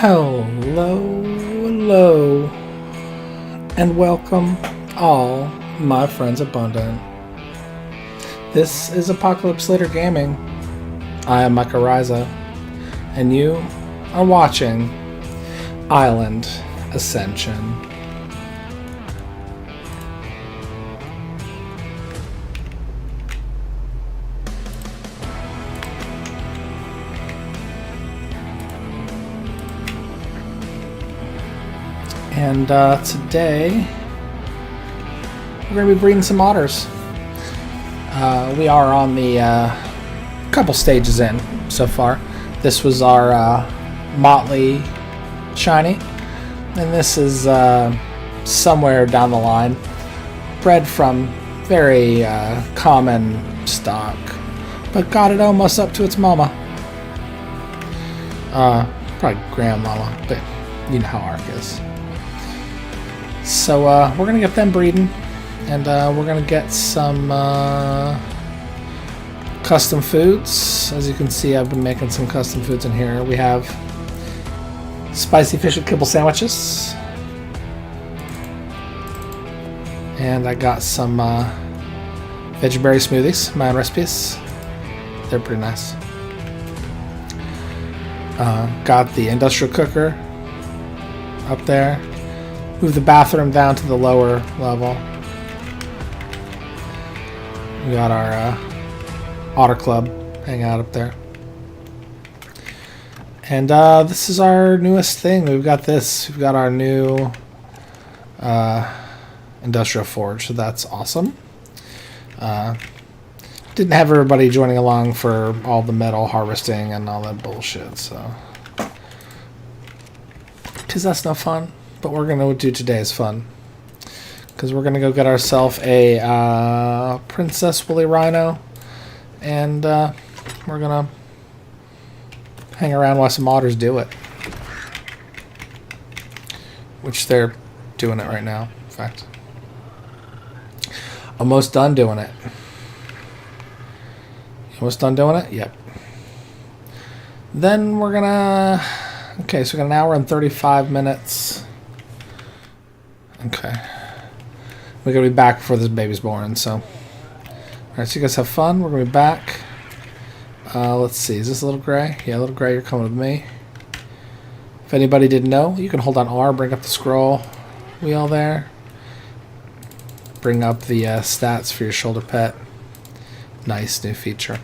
Hello, and welcome all my friends abundant. This is Apocalypse Later Gaming. I am Micah Riza, and you are watching Island Ascension. And today, we're going to be breeding some otters. We are on the couple stages in so far. This was our Motley Shiny, and this is somewhere down the line. Bred from very common stock, but got it almost up to its mama. Probably grandmama, but you know how ARK is. So we're going to get them breeding, and we're going to get some custom foods. As you can see, I've been making some custom foods in here. We have spicy fish and kibble sandwiches, and I got some veggie berry smoothies, my own recipes. They're pretty nice. Got the industrial cooker up there. Move the bathroom down to the lower level. We got our Otter Club hang out up there. And this is our newest thing. We've got this. We've got our new industrial forge, so that's awesome. Didn't have everybody joining along for all the metal harvesting and all that bullshit, so. Because that's no fun. But we're going to do today is fun. Because we're going to go get ourselves a Princess Woolly Rhino. And we're going to hang around while some otters do it. Which they're doing it right now, in fact. Almost done doing it. Almost done doing it? Yep. Then we're going to... Okay, so we got an hour and 35 minutes. Okay. We're going to be back before this baby's born, so. Alright, so you guys have fun. We're going to be back. Let's see. Is this a little gray? Yeah, a little gray. You're coming with me. If anybody didn't know, you can hold on R, bring up the scroll wheel there. Bring up the stats for your shoulder pet. Nice new feature.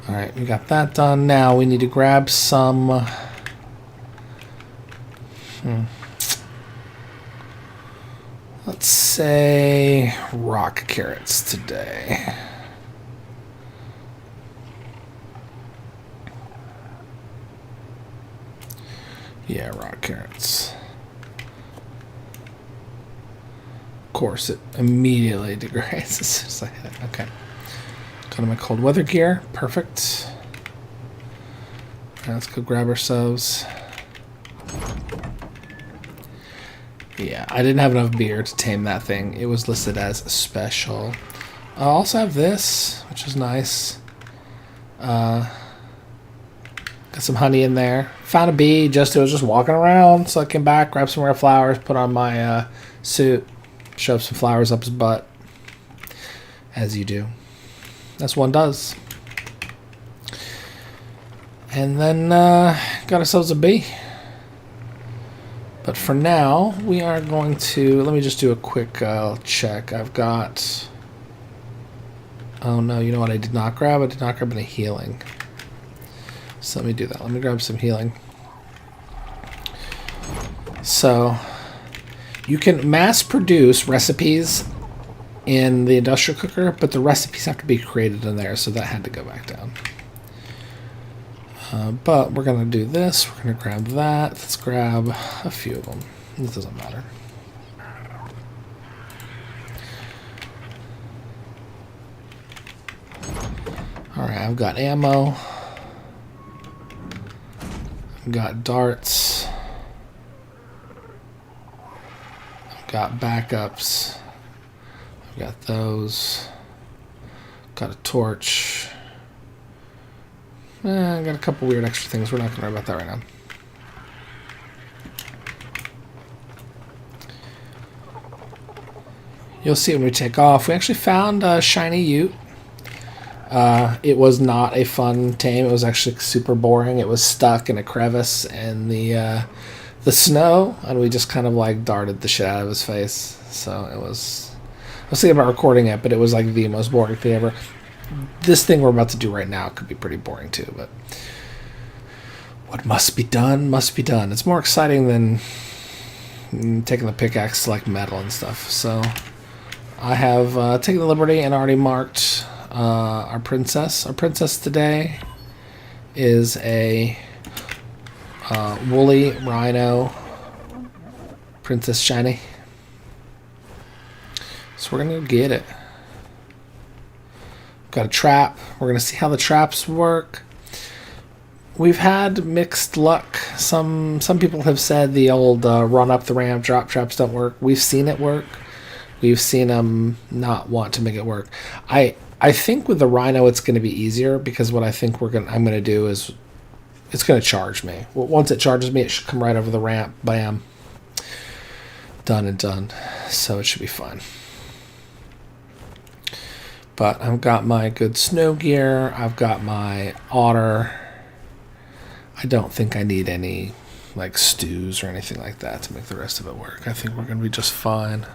Alright, we got that done. Now we need to grab some... Let's say rock carrots today. Yeah, rock carrots. Of course, it immediately degrades as soon as I hit it. Okay. Got my cold weather gear. Perfect. All right, let's go grab ourselves. Yeah, I didn't have enough beer to tame that thing. It was listed as special. I also have this, which is nice. Got some honey in there. Found a bee. It was just walking around, so I came back, grabbed some rare flowers, put on my suit, shoved some flowers up his butt, as you do. That's one does. And then got ourselves a bee. But for now, we are going to... Let me just do a quick check. I've got... Oh no, you know what I did not grab? I did not grab any healing. So let me do that. Let me grab some healing. So, you can mass produce recipes in the industrial cooker, but the recipes have to be created in there, so that had to go back down. But we're going to do this. We're going to grab that. Let's grab a few of them. It doesn't matter. Alright, I've got ammo. I've got darts. I've got backups. I've got those. Got a torch. I got a couple weird extra things. We're not going to worry about that right now. You'll see when we take off. We actually found a shiny Ute. It was not a fun tame. It was actually super boring. It was stuck in a crevice in the snow, and we just kind of like darted the shit out of his face. So it was... I was thinking about recording it, but it was like the most boring thing ever. This thing we're about to do right now could be pretty boring too, but what must be done must be done. It's more exciting than taking the pickaxe to like metal and stuff. So I have taken the liberty and already marked our princess. Our princess today is a woolly rhino princess shiny. So we're going to get it. Got a trap. We're going to see how the traps work. We've had mixed luck. Some people have said the old run up the ramp, drop traps don't work. We've seen it work. We've seen them not want to make it work. I think with the rhino it's going to be easier because what I think I'm going to do is it's going to charge me. Well, once it charges me, it should come right over the ramp. Bam. Done and done. So it should be fine. But I've got my good snow gear. I've got my Otter. I don't think I need any like stews or anything like that to make the rest of it work. I think we're going to be just fine.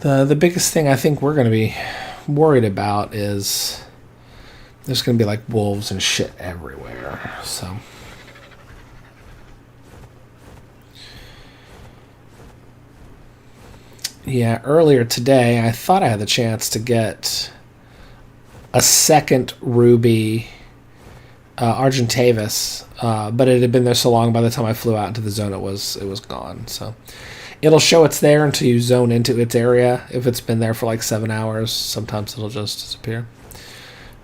The biggest thing I think we're going to be worried about is there's going to be like wolves and shit everywhere. So yeah, earlier today I thought I had the chance to get a second ruby Argentavis, but it had been there so long by the time I flew out into the zone it was gone. So it'll show it's there until you zone into its area. If it's been there for like 7 hours, sometimes it'll just disappear.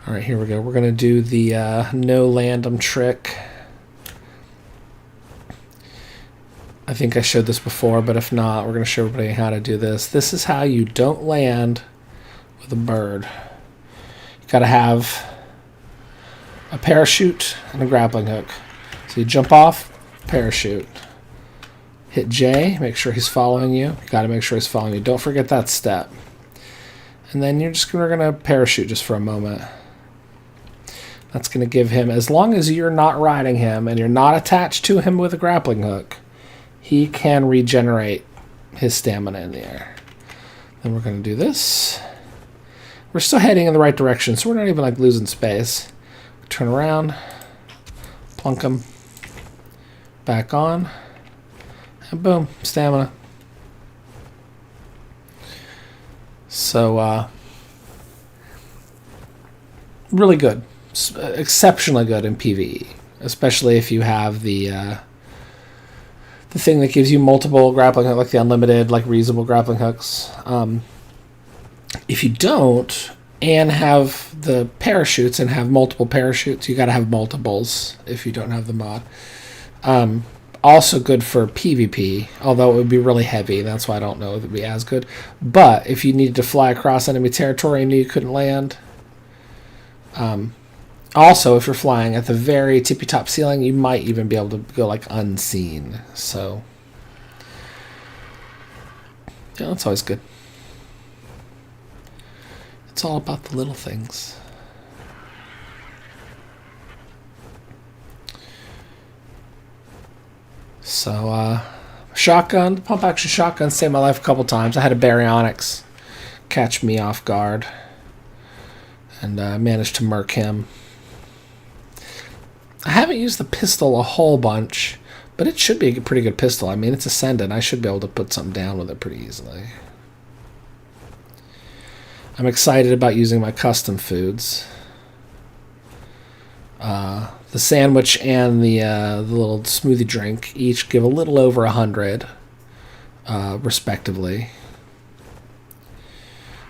All right, here we go. We're going to do the no land'em trick. I think I showed this before, but if not, we're going to show everybody how to do this. This is how you don't land with a bird. You got to have a parachute and a grappling hook. So you jump off, parachute. Hit J, make sure he's following you. You got to make sure he's following you. Don't forget that step. And then you're just going to parachute just for a moment. That's going to give him, as long as you're not riding him and you're not attached to him with a grappling hook, he can regenerate his stamina in the air. Then we're going to do this. We're still heading in the right direction, so we're not even like losing space. Turn around, plunk him back on, and boom, stamina. So, really good. Exceptionally good in PvE, especially if you have the thing that gives you multiple grappling hooks, like the unlimited, like reusable grappling hooks. If you don't, and have the parachutes and have multiple parachutes, you got to have multiples if you don't have the mod. Also good for PvP, although it would be really heavy. That's why I don't know if it would be as good. But if you needed to fly across enemy territory and knew you couldn't land, also, if you're flying at the very tippy-top ceiling, you might even be able to go, like, unseen. So, yeah, that's always good. It's all about the little things. So, shotgun, the pump-action shotgun saved my life a couple times. I had a baryonyx catch me off guard, and managed to murk him. I haven't used the pistol a whole bunch, but it should be a pretty good pistol. I mean, it's Ascended. I should be able to put something down with it pretty easily. I'm excited about using my custom foods. The sandwich and the little smoothie drink each give a little over 100, respectively.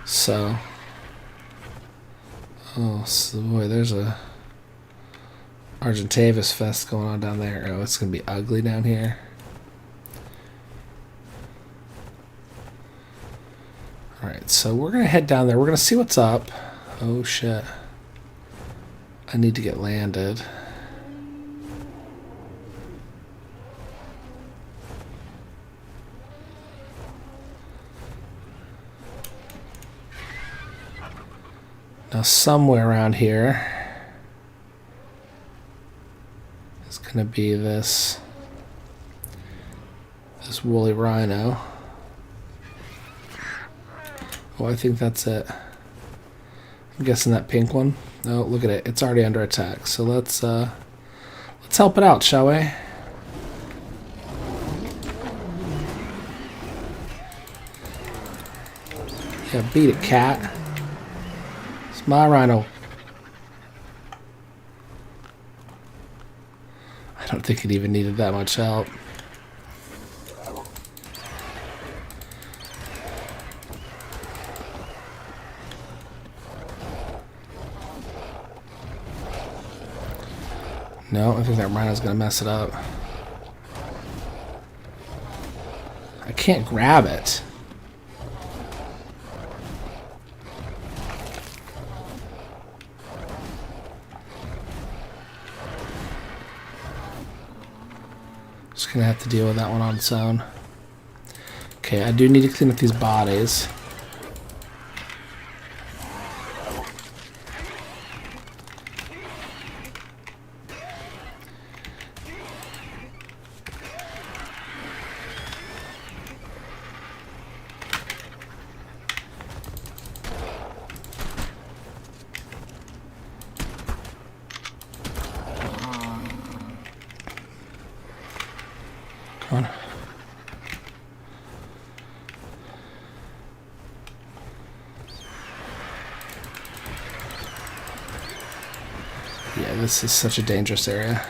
So, boy, there's a Argentavis fest going on down there. Oh, it's going to be ugly down here. Alright, so we're going to head down there. We're going to see what's up. Oh, shit. I need to get landed. Now somewhere around here is going to be this woolly rhino. Oh, I think that's it. I'm guessing that pink one. Oh, look at it. It's already under attack. So let's help it out, shall we? Yeah, beat it, cat. It's my rhino. I don't think it even needed that much help. No, I think that rhino's gonna mess it up. I can't grab it. Just gonna have to deal with that one on its own. Okay, I do need to clean up these bodies. Come on. Yeah, this is such a dangerous area.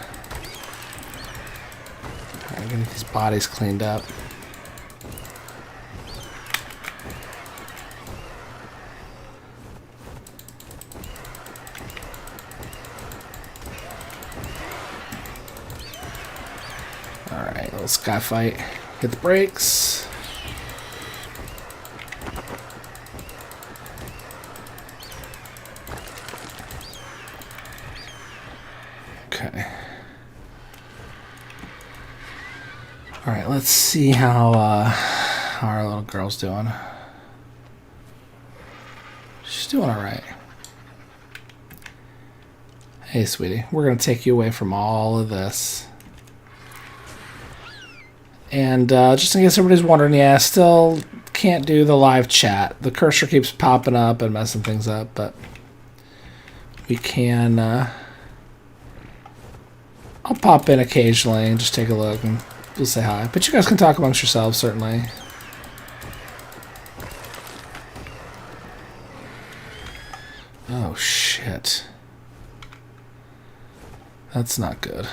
I'm gonna get these bodies cleaned up. Alright, little sky fight. Hit the brakes. Okay. Alright, let's see how our little girl's doing. She's doing alright. Hey, sweetie, we're going to take you away from all of this. And just in case everybody's wondering, yeah, still can't do the live chat. The cursor keeps popping up and messing things up, but we can... I'll pop in occasionally and just take a look and we'll say hi. But you guys can talk amongst yourselves, certainly. Oh, shit. That's not good.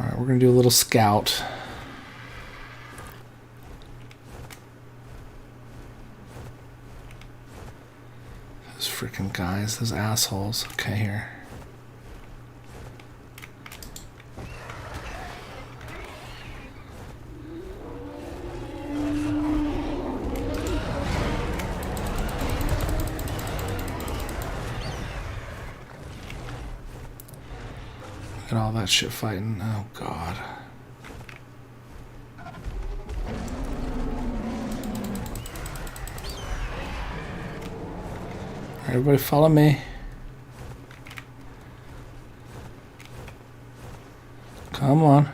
Alright, we're going to do a little scout. Those freaking guys, those assholes. Okay, here. Look at all that shit fighting. Oh, God. Alright, everybody follow me. Come on.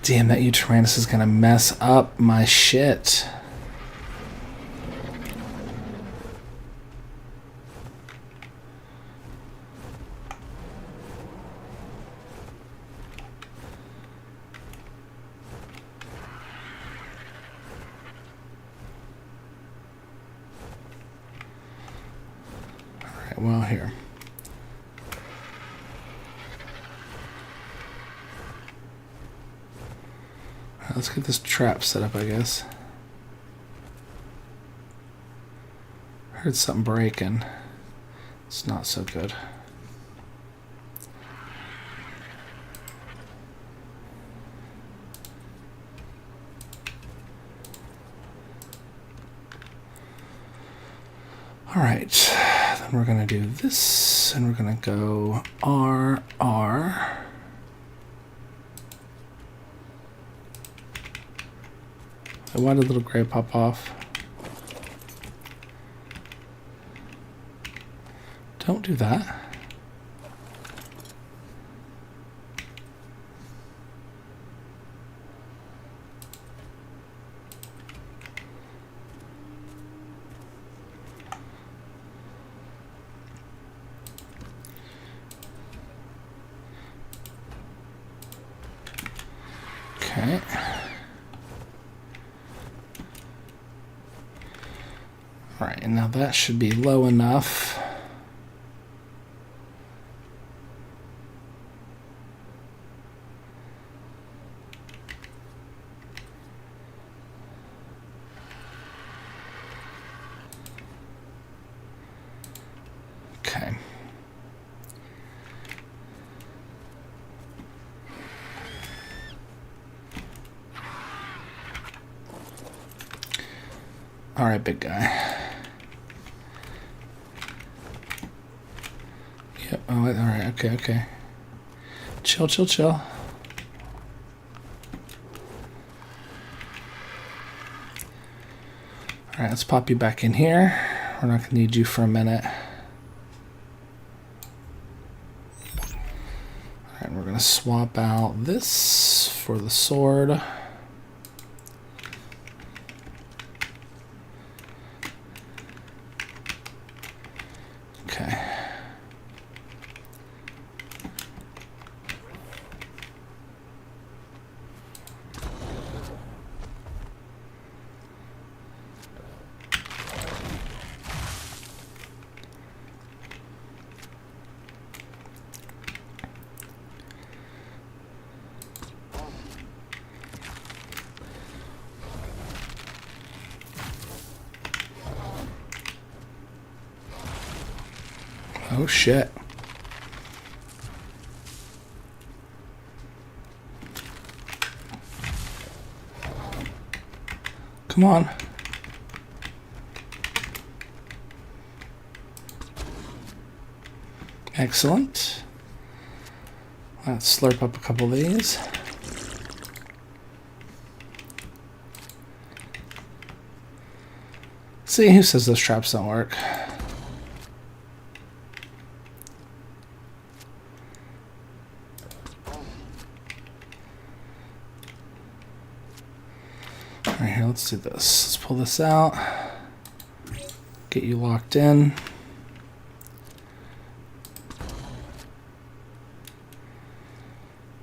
Damn, that Tyrannus is gonna mess up my shit. Alright, well, here. let's get this trap set up, I guess. Heard something breaking. It's not so good. Alright, then we're going to do this, and we're going to go R, R. Why did little gray pop off? Don't do that. Okay. All right, and now that should be low enough. Okay. All right, big guy. Yep. Oh, all right. Okay. Okay. Chill. Chill. Chill. All right. Let's pop you back in here. We're not gonna need you for a minute. All right. We're gonna swap out this for the sword. Okay. Oh shit. Come on. Excellent. Let's slurp up a couple of these. See, who says those traps don't work? Alright, here, let's do this. Let's pull this out. Get you locked in.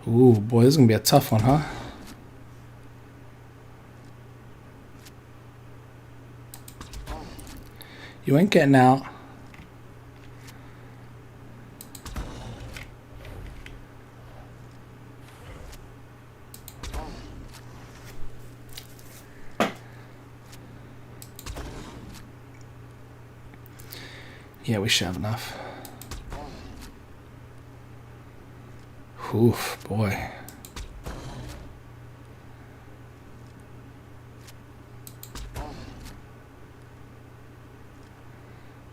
Ooh, boy, this is going to be a tough one, huh? You ain't getting out. Yeah, we should have enough. Oof, boy.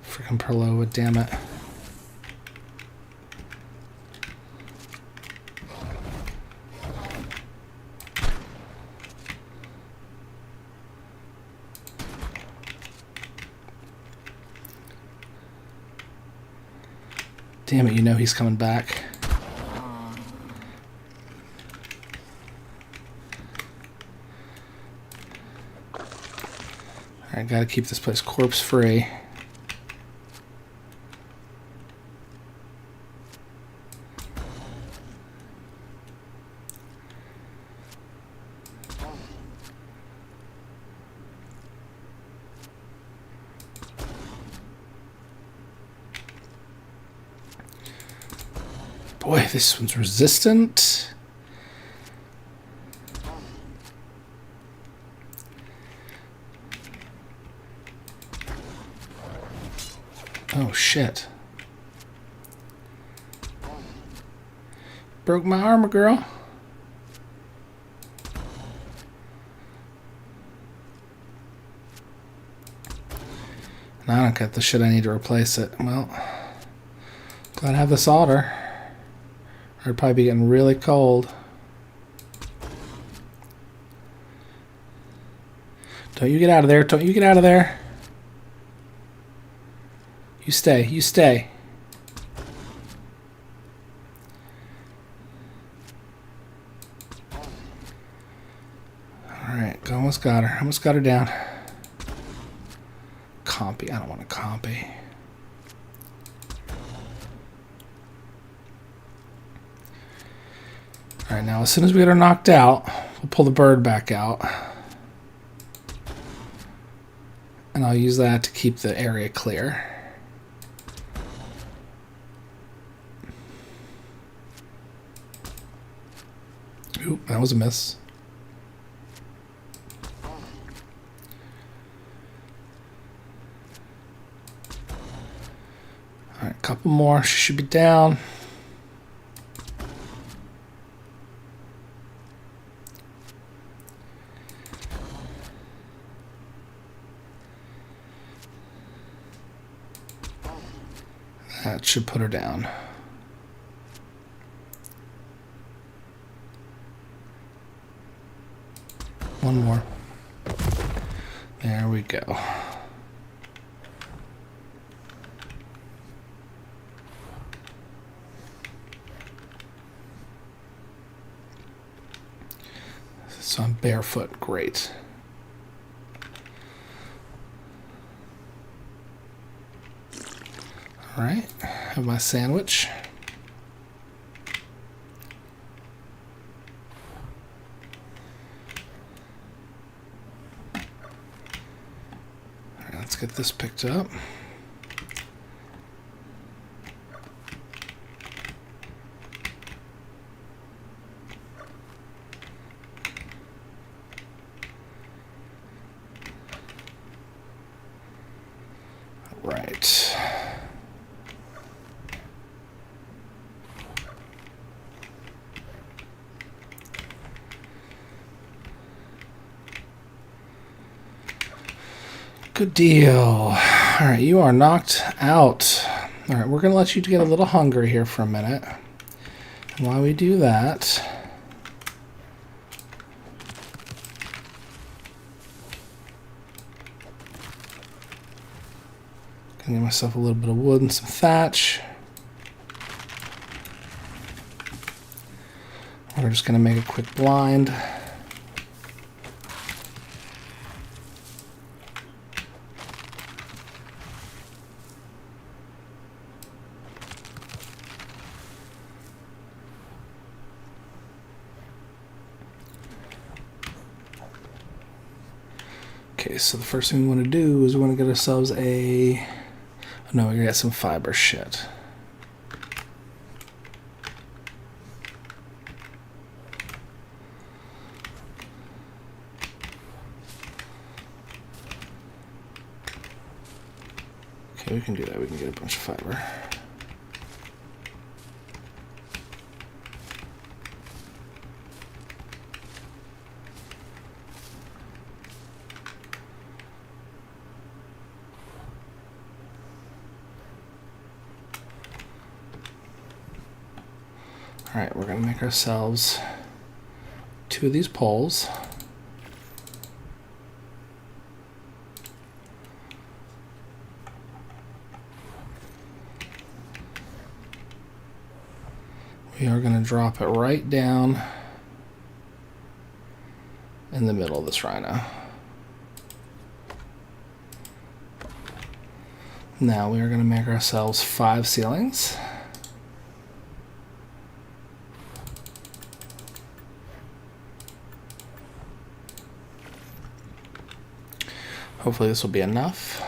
Freaking Perloa, damn it. Damn it, you know he's coming back. Alright, gotta keep this place corpse free. Boy, this one's resistant. Oh, shit. Broke my armor, girl. Now I don't get the shit I need to replace it. Well, glad I have this Otter. I'd probably be getting really cold. Don't you get out of there. Don't you get out of there. You stay. You stay. Alright, almost got her. Almost got her down. Compy. I don't want to compy. Alright, now as soon as we get her knocked out, we'll pull the bird back out. And I'll use that to keep the area clear. Oop, that was a miss. Alright, a couple more. She should be down. That should put her down. One more. There we go. So I'm barefoot. Great. All right. Have my sandwich. All right, let's get this picked up. Right. Good deal. All right, you are knocked out. All right, we're going to let you get a little hungry here for a minute. And while we do that, gonna get myself a little bit of wood and some thatch. We're just going to make a quick blind. Okay, so the first thing we want to do is we want to get ourselves a... No, we're going to get some fiber shit. Okay, we can do that. We can get a bunch of fiber. Alright, we're going to make ourselves 2 of these poles. We are going to drop it right down in the middle of this rhino. Now we are going to make ourselves 5 ceilings. Hopefully this will be enough.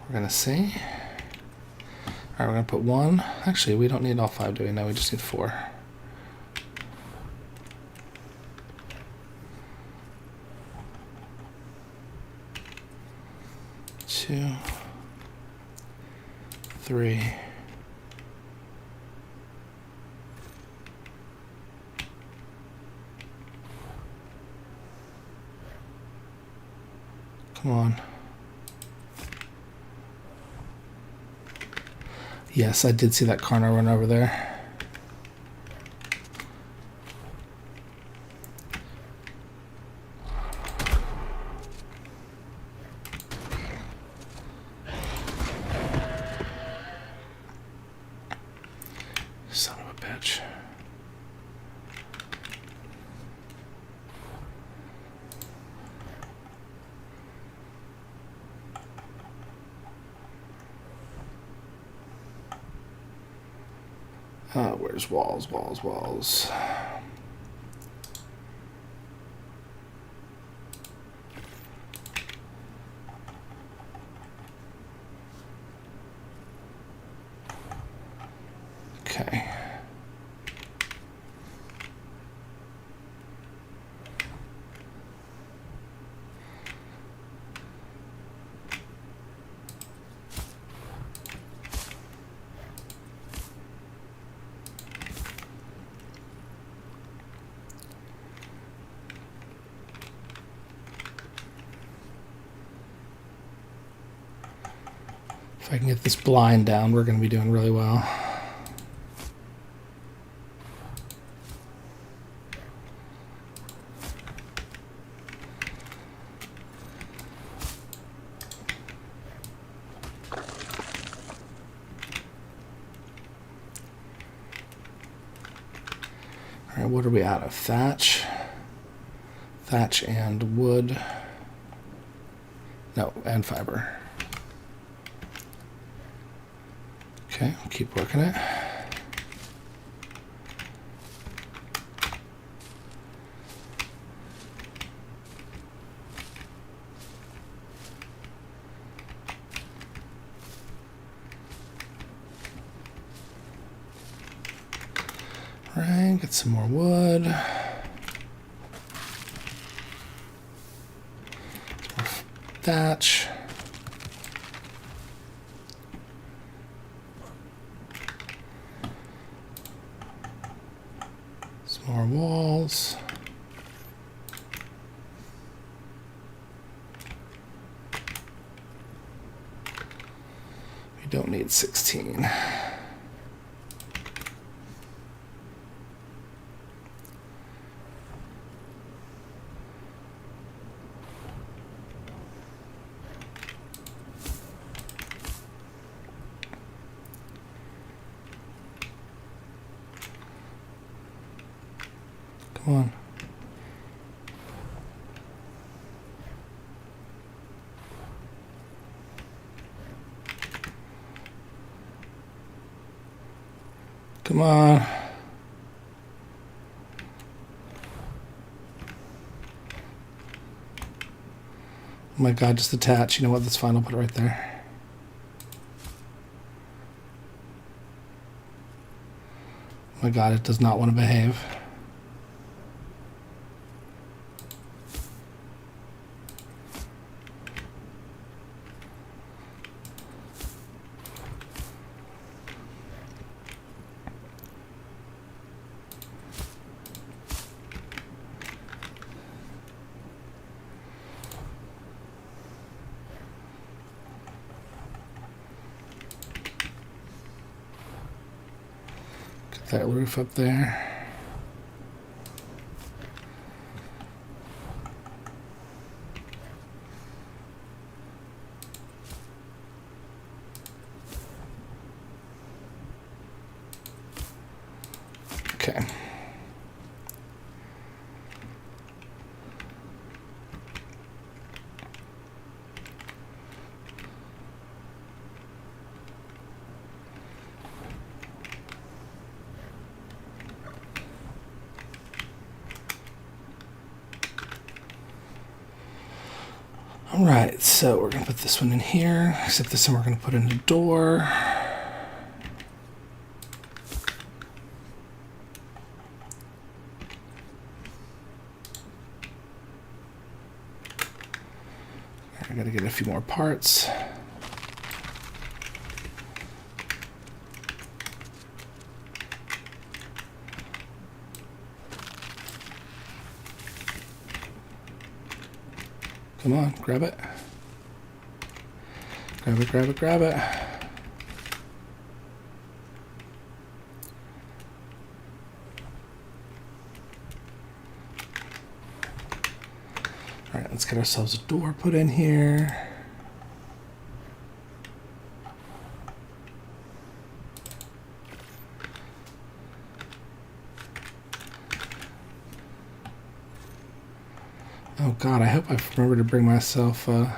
We're going to see. Alright, we're going to put 1. Actually, we don't need all 5, do we? No, we just need 4. Two. 3. Come on. Yes, I did see that Carno run over there. Son of a bitch. Where's walls, walls, walls? Okay. If I can get this blind down, we're going to be doing really well. All right, what are we out of? Thatch. Thatch and wood. No, and fiber. Okay, I'll keep working it. All right, get some more wood. Some more thatch. More walls. We don't need 16. Come on. Come on. Oh my God, just attach. You know what? That's fine. I'll put it right there. Oh my God, it does not want to behave. That roof up there. Okay. All right, so we're going to put this one in here, except this one we're going to put in a door. I got to get a few more parts. Come on, grab it. Grab it, grab it, grab it. Alright, let's get ourselves a door put in here. Oh god, I hope I remember to bring myself oh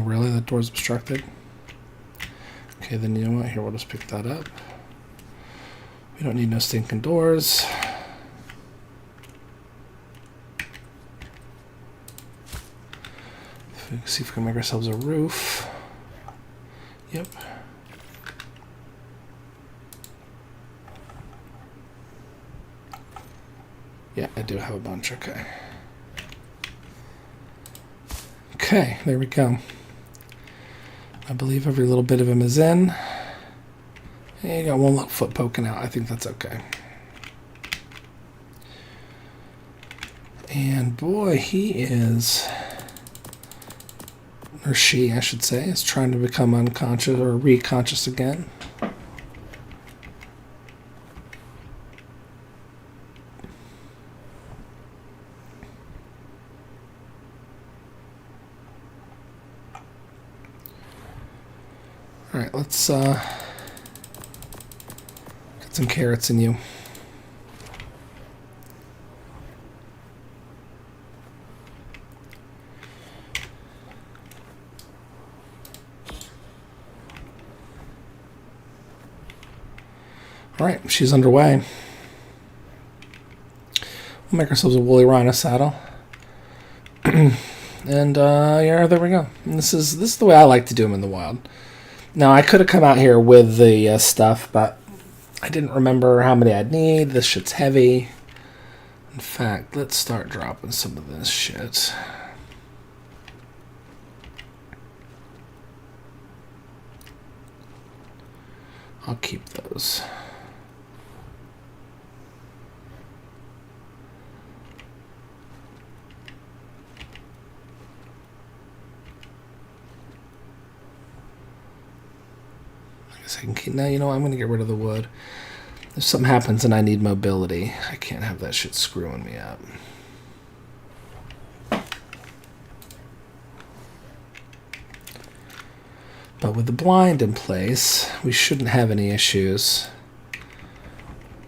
really? That door's obstructed? Okay, then you know what? Here, we'll just pick that up. We don't need no stinking doors. See if we can make ourselves a roof. Yep. Yeah, I do have a bunch. Okay. Okay, there we go. I believe every little bit of him is in. And you got one little foot poking out. I think that's okay. And boy, he is, or she, I should say, is trying to become unconscious or reconscious again. All right, let's get some carrots in you. All right, she's underway. We'll make ourselves a woolly rhino saddle. And yeah, there we go. And this is the way I like to do them in the wild. Now, I could have come out here with the stuff, but I didn't remember how many I'd need. This shit's heavy. In fact, let's start dropping some of this shit. I'll keep those. I can keep, now, you know, I'm going to get rid of the wood. If something happens and I need mobility, I can't have that shit screwing me up. But with the blind in place, we shouldn't have any issues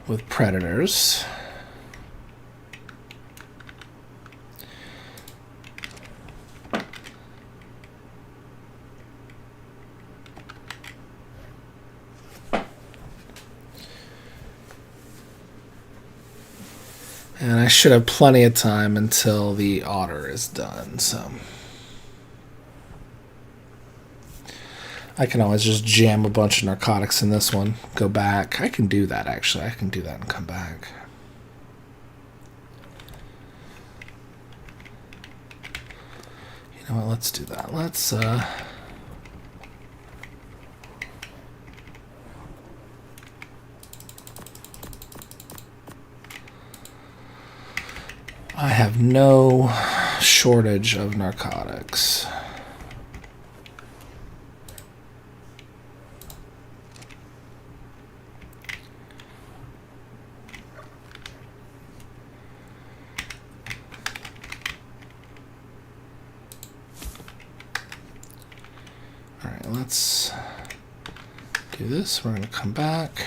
with predators. And I should have plenty of time until the Otter is done, so I can always just jam a bunch of narcotics in this one, go back. I can do that, actually. I can do that and come back. You know what, let's do that. Let's, I have no shortage of narcotics. All right, let's do this. We're going to come back.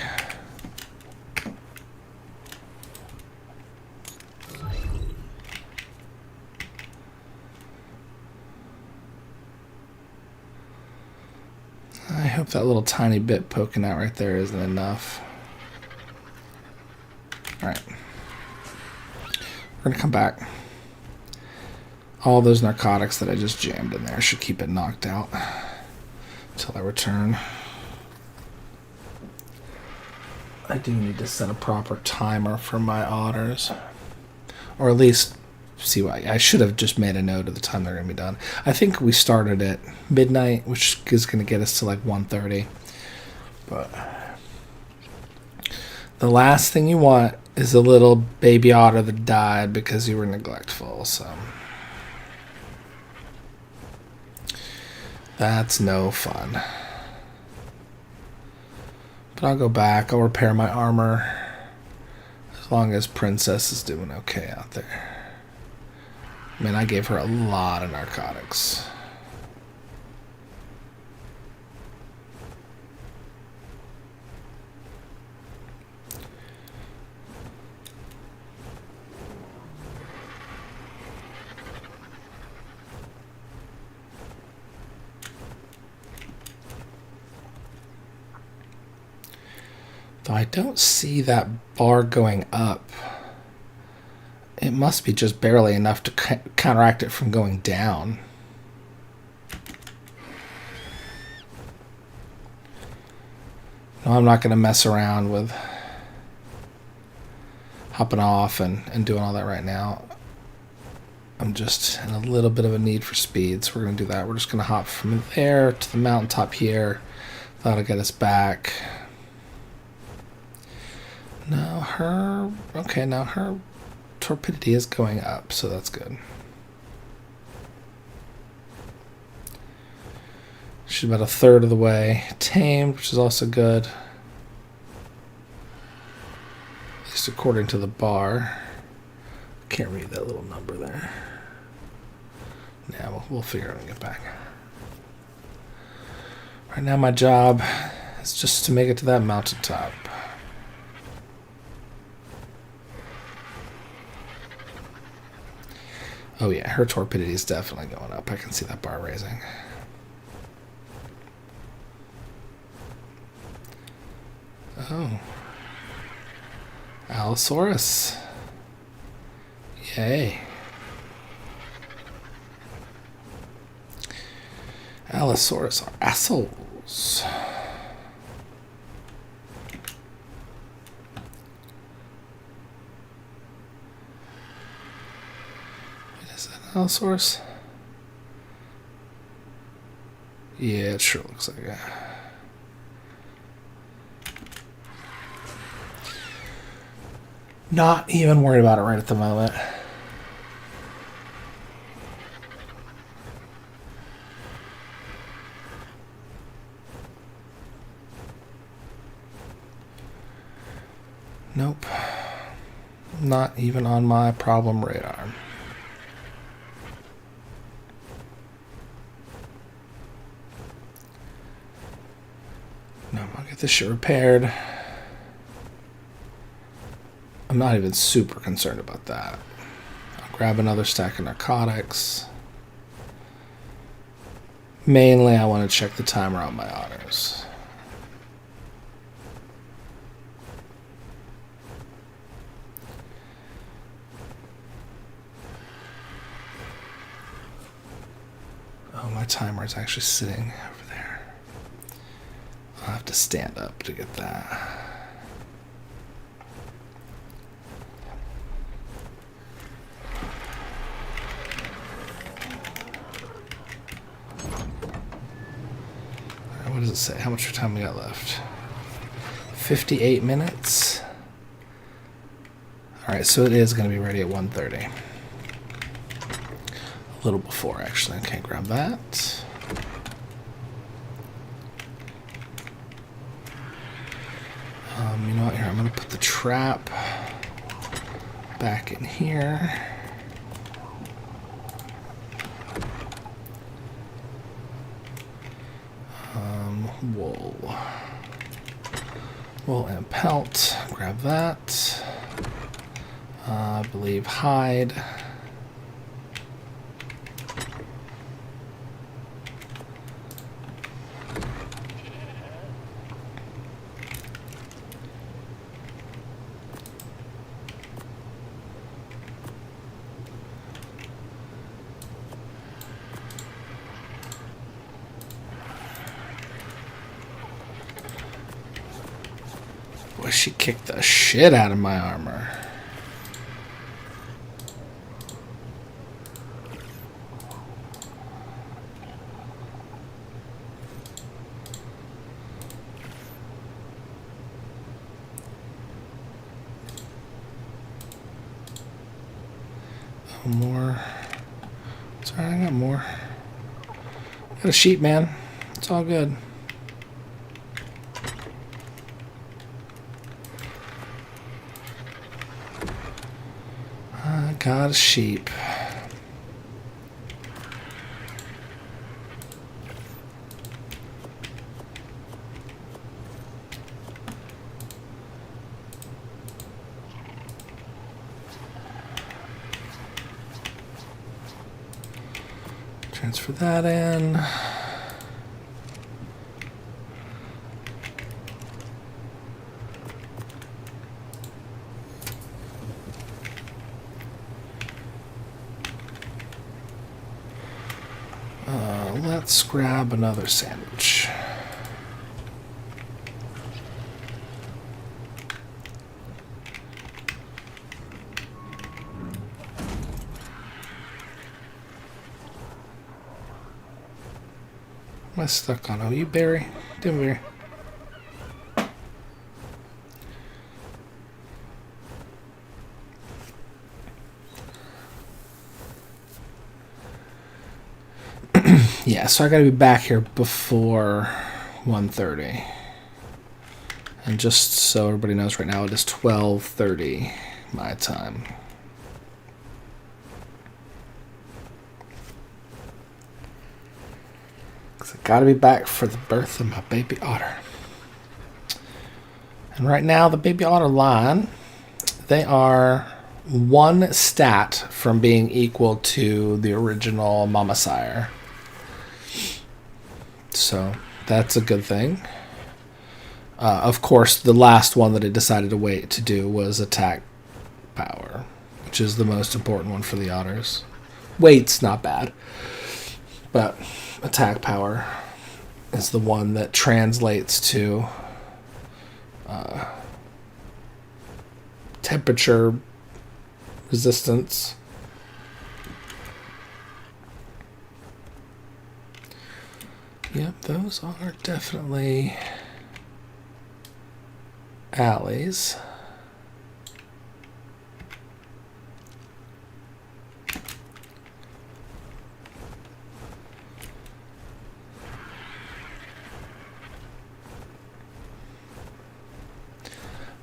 I hope that little tiny bit poking out right there isn't enough. Alright. We're going to come back. All those narcotics that I just jammed in there should keep it knocked out until I return. I do need to set a proper timer for my otters. Or at least see why. I should have just made a note of the time they're going to be done. I think we started at midnight, which is going to get us to like 1:30. But the last thing you want is a little baby otter that died because you were neglectful, so that's no fun. But I'll go back. I'll repair my armor as long as Princess is doing okay out there. I mean, I gave her a lot of narcotics. Though I don't see that bar going up. It must be just barely enough to counteract it from going down. No, I'm not going to mess around with hopping off and doing all that right now. I'm just in a little bit of a need for speed, so we're going to do that. We're just going to hop from there to the mountaintop here. That'll get us back. No, her... Okay, now her torpidity is going up, so that's good. She's about a third of the way tamed, which is also good. At least according to the bar. Can't read that little number there. Yeah, we'll figure it out when we get back. Right now my job is just to make it to that mountaintop. Oh yeah, her torpidity is definitely going up. I can see that bar raising. Oh. Allosaurus. Yay. Allosaurus are assholes. Is that an Allosaurus? Yeah, it sure looks like it. Not even worried about it right at the moment. Nope. Not even on my problem radar. No, I'll get this shit repaired. I'm not even super concerned about that. I'll grab another stack of narcotics. Mainly, I want to check the timer on my otters. Oh, my timer is actually sitting over there. I'll have to stand up to get that. What does it say? How much time we got left? 58 minutes. Alright, so it is going to be ready at 1:30. A little before, actually. Okay, grab that. You know what? Here, I'm going to put the trap back in here. Wool and pelt. Grab that. I believe hide. Boy, she kicked the shit out of my armor. No more. Sorry, I got more. Got a sheep, man. It's all good. I got a sheep. Transfer that in. Let's grab another sandwich. Am I stuck on? Oh, you berry? Didn't Yeah, so I gotta be back here before 1:30. And just so everybody knows, right now it is 12:30 my time. Because I gotta be back for the birth of my baby otter. And right now, the baby otter line, they are one stat from being equal to the original mama sire. So that's a good thing. Of course, the last one that it decided to wait to do was attack power, which is the most important one for the otters. Weight's not bad, but attack power is the one that translates to temperature resistance. Yep, those are definitely alleys.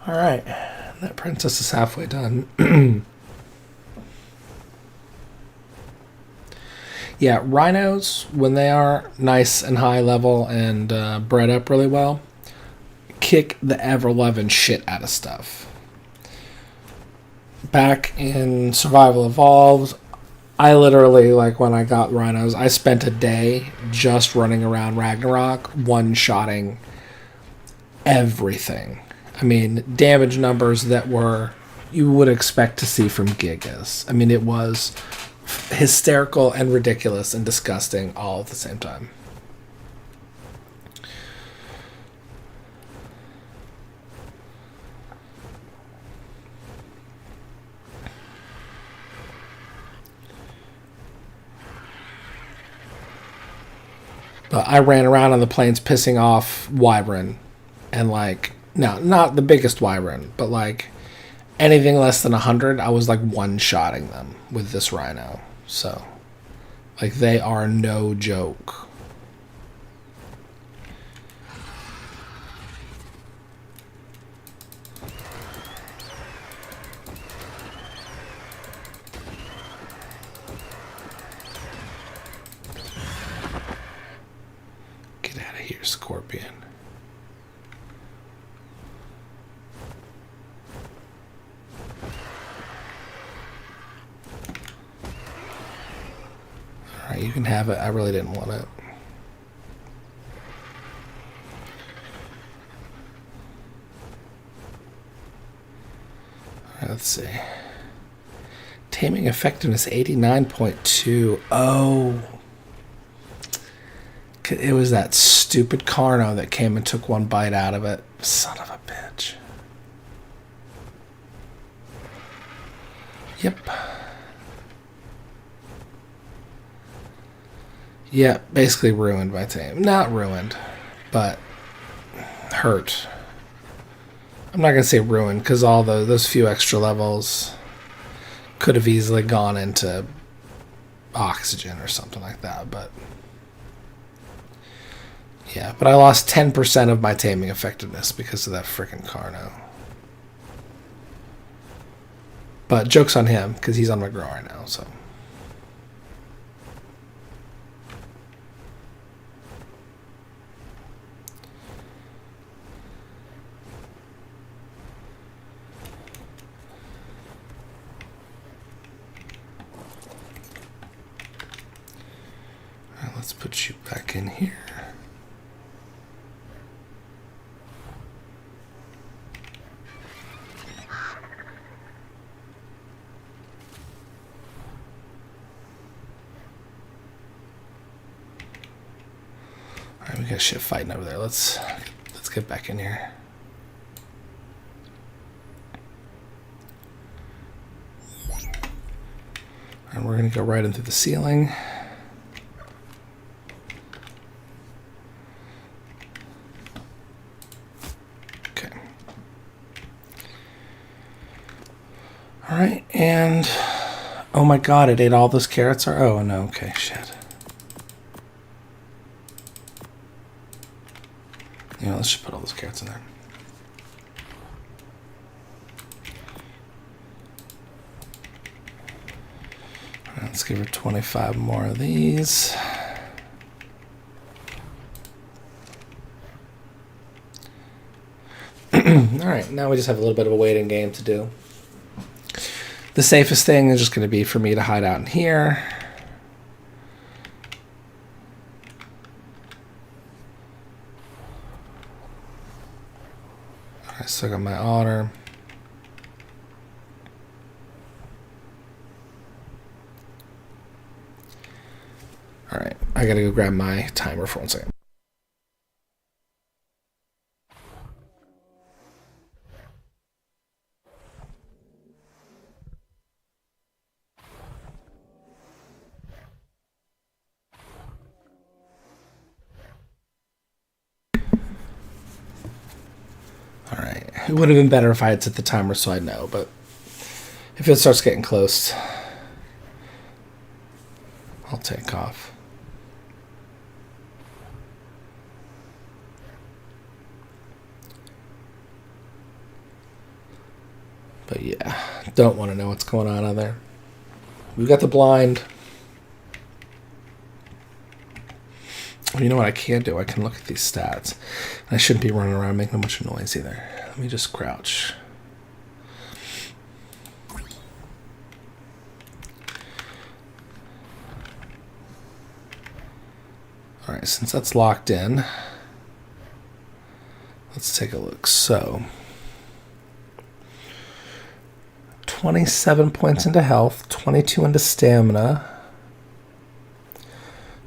All right, that princess is halfway done. Yeah, rhinos, when they are nice and high level and bred up really well, kick the ever-loving shit out of stuff. Back in Survival Evolved, I literally, like when I got rhinos, I spent a day just running around Ragnarok, one-shotting everything. I mean, damage numbers that were, you would expect to see from Gigas. I mean, it was hysterical and ridiculous and disgusting all at the same time. But I ran around on the plains pissing off wyvern, and like, no, not the biggest wyvern, but like anything less than 100, I was like one-shotting them with this rhino. So, like, they are no joke. Get out of here, Scorpion. Alright, you can have it. I really didn't want it. Alright, let's see. Taming effectiveness 89.2. Oh. It was that stupid Carno that came and took one bite out of it. Son of a bitch. Yep. Yeah, basically ruined my team. Not ruined, but hurt. I'm not going to say ruined, because all those few extra levels Could have easily gone into oxygen or something like that, but yeah, but I lost 10% of my taming effectiveness because of that frickin' Carno. But joke's on him, because he's on my grow right now, so. All right, let's put you back in here. Alright, we got shit fighting over there. Let's get back in here. And we're gonna go right into the ceiling. Okay. Alright, and oh my god, it ate all those carrots. Oh no, okay, shit. Yeah, let's just put all those carrots in there. All right, let's give her 25 more of these. All right, now we just have a little bit of a waiting game to do. The safest thing is just going to be for me to hide out in here. I still got my Otter. Alright, I gotta go grab my timer for 1 second. Alright, it would have been better if I had set the timer so I'd know, but if it starts getting close, I'll take off. But yeah, don't want to know what's going on out there. We've got the blind. You know what I can do? I can look at these stats. I shouldn't be running around making a bunch of noise either. Let me just crouch. Alright, since that's locked in, let's take a look. So, 27 points into health, 22 into stamina,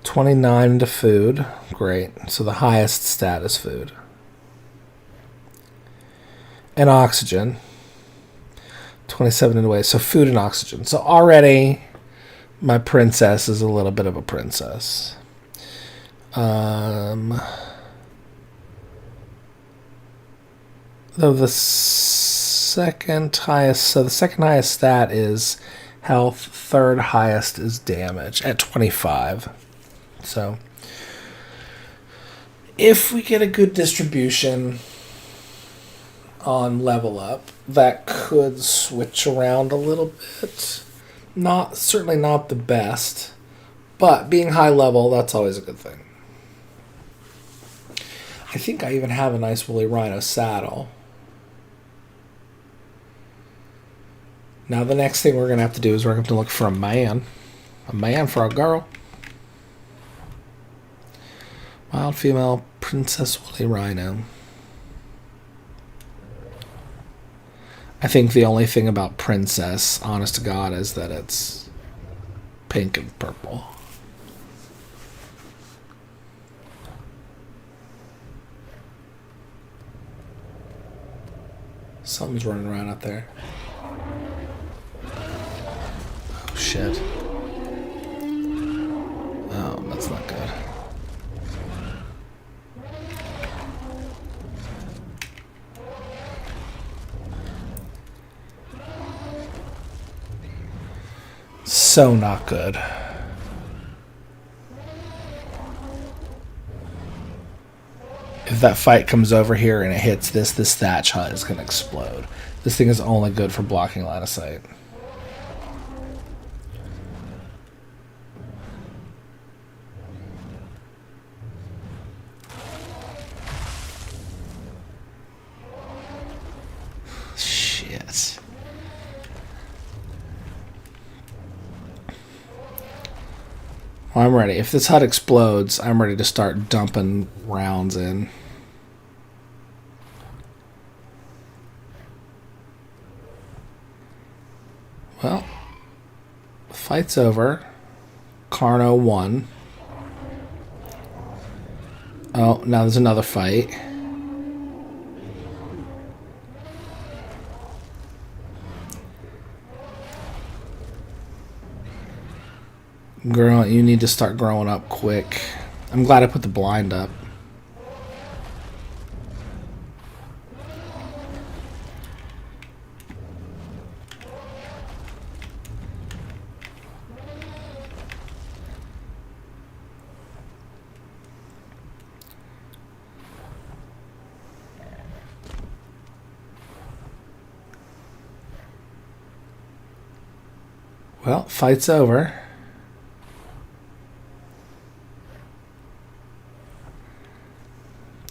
29 into food. Great. So the highest stat is food. And oxygen. 27 into weight. So food and oxygen. So already my princess is a little bit of a princess. Though the second highest, so the second highest stat is health, third highest is damage at 25. So if we get a good distribution on level up, that could switch around a little bit. Certainly not the best, but being high level, that's always a good thing. I think I even have a nice woolly rhino saddle. Now the next thing we're going to have to do is we're going to have to look for a man. A man for a girl. Wild female princess woolly rhino. I think the only thing about princess, honest to God, is that it's pink and purple. Something's running around out there. Oh, shit. Oh, that's not good. so not good. If that fight comes over here and it hits this thatch hut is going to explode. This thing is only good for blocking line of sight. Shit. Well, I'm ready. If this hut explodes, I'm ready to start dumping rounds in. Well, fight's over. Carno won. Oh, now there's another fight. Girl, you need to start growing up quick. I'm glad I put the blind up. Well, fight's over.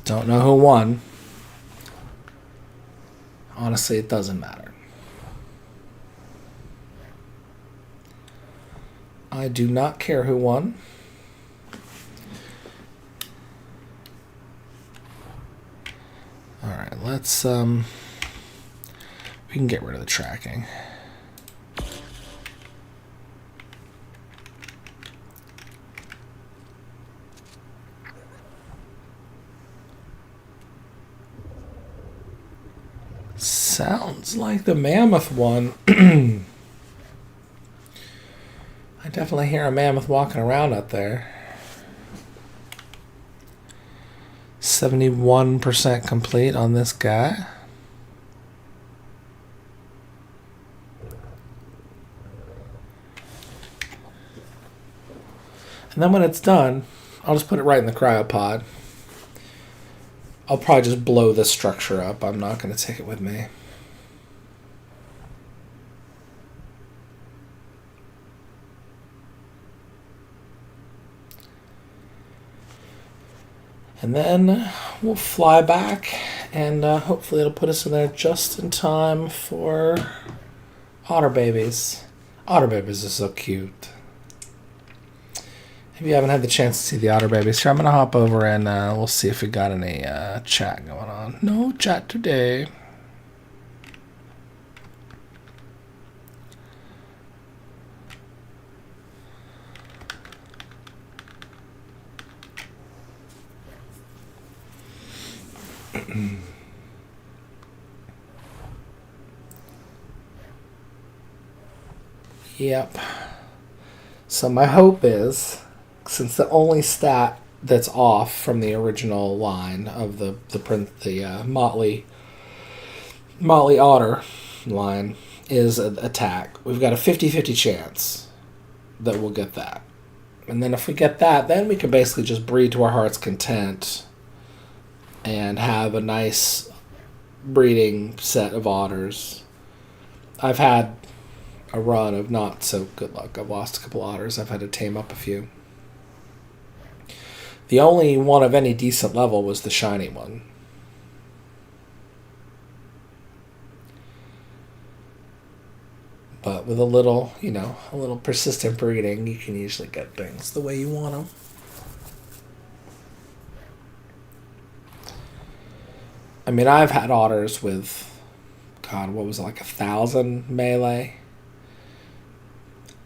Don't know who won. Honestly, it doesn't matter. I do not care who won. Alright, let's we can get rid of the tracking. Sounds like the mammoth one. I definitely hear a mammoth walking around up there. 71% complete on this guy. And then when it's done, I'll just put it right in the cryopod. I'll probably just blow this structure up. I'm not going to take it with me. And then we'll fly back, and hopefully it'll put us in there just in time for otter babies. Otter babies are so cute. If you haven't had the chance to see the otter babies, sure, I'm going to hop over and we'll see if we got any chat going on. No chat today. Yep. So my hope is, since the only stat that's off from the original line of the Motley Otter line is an attack, we've got a 50-50 chance that we'll get that. And then if we get that, then we can basically just breed to our heart's content and have a nice breeding set of otters. I've had a run of not so good luck. I've lost a couple otters. I've had to tame up a few. The only one of any decent level was the shiny one. But with a little, a little persistent breeding, you can usually get things the way you want them. I mean, I've had otters with, God, what was it, like 1,000 melee?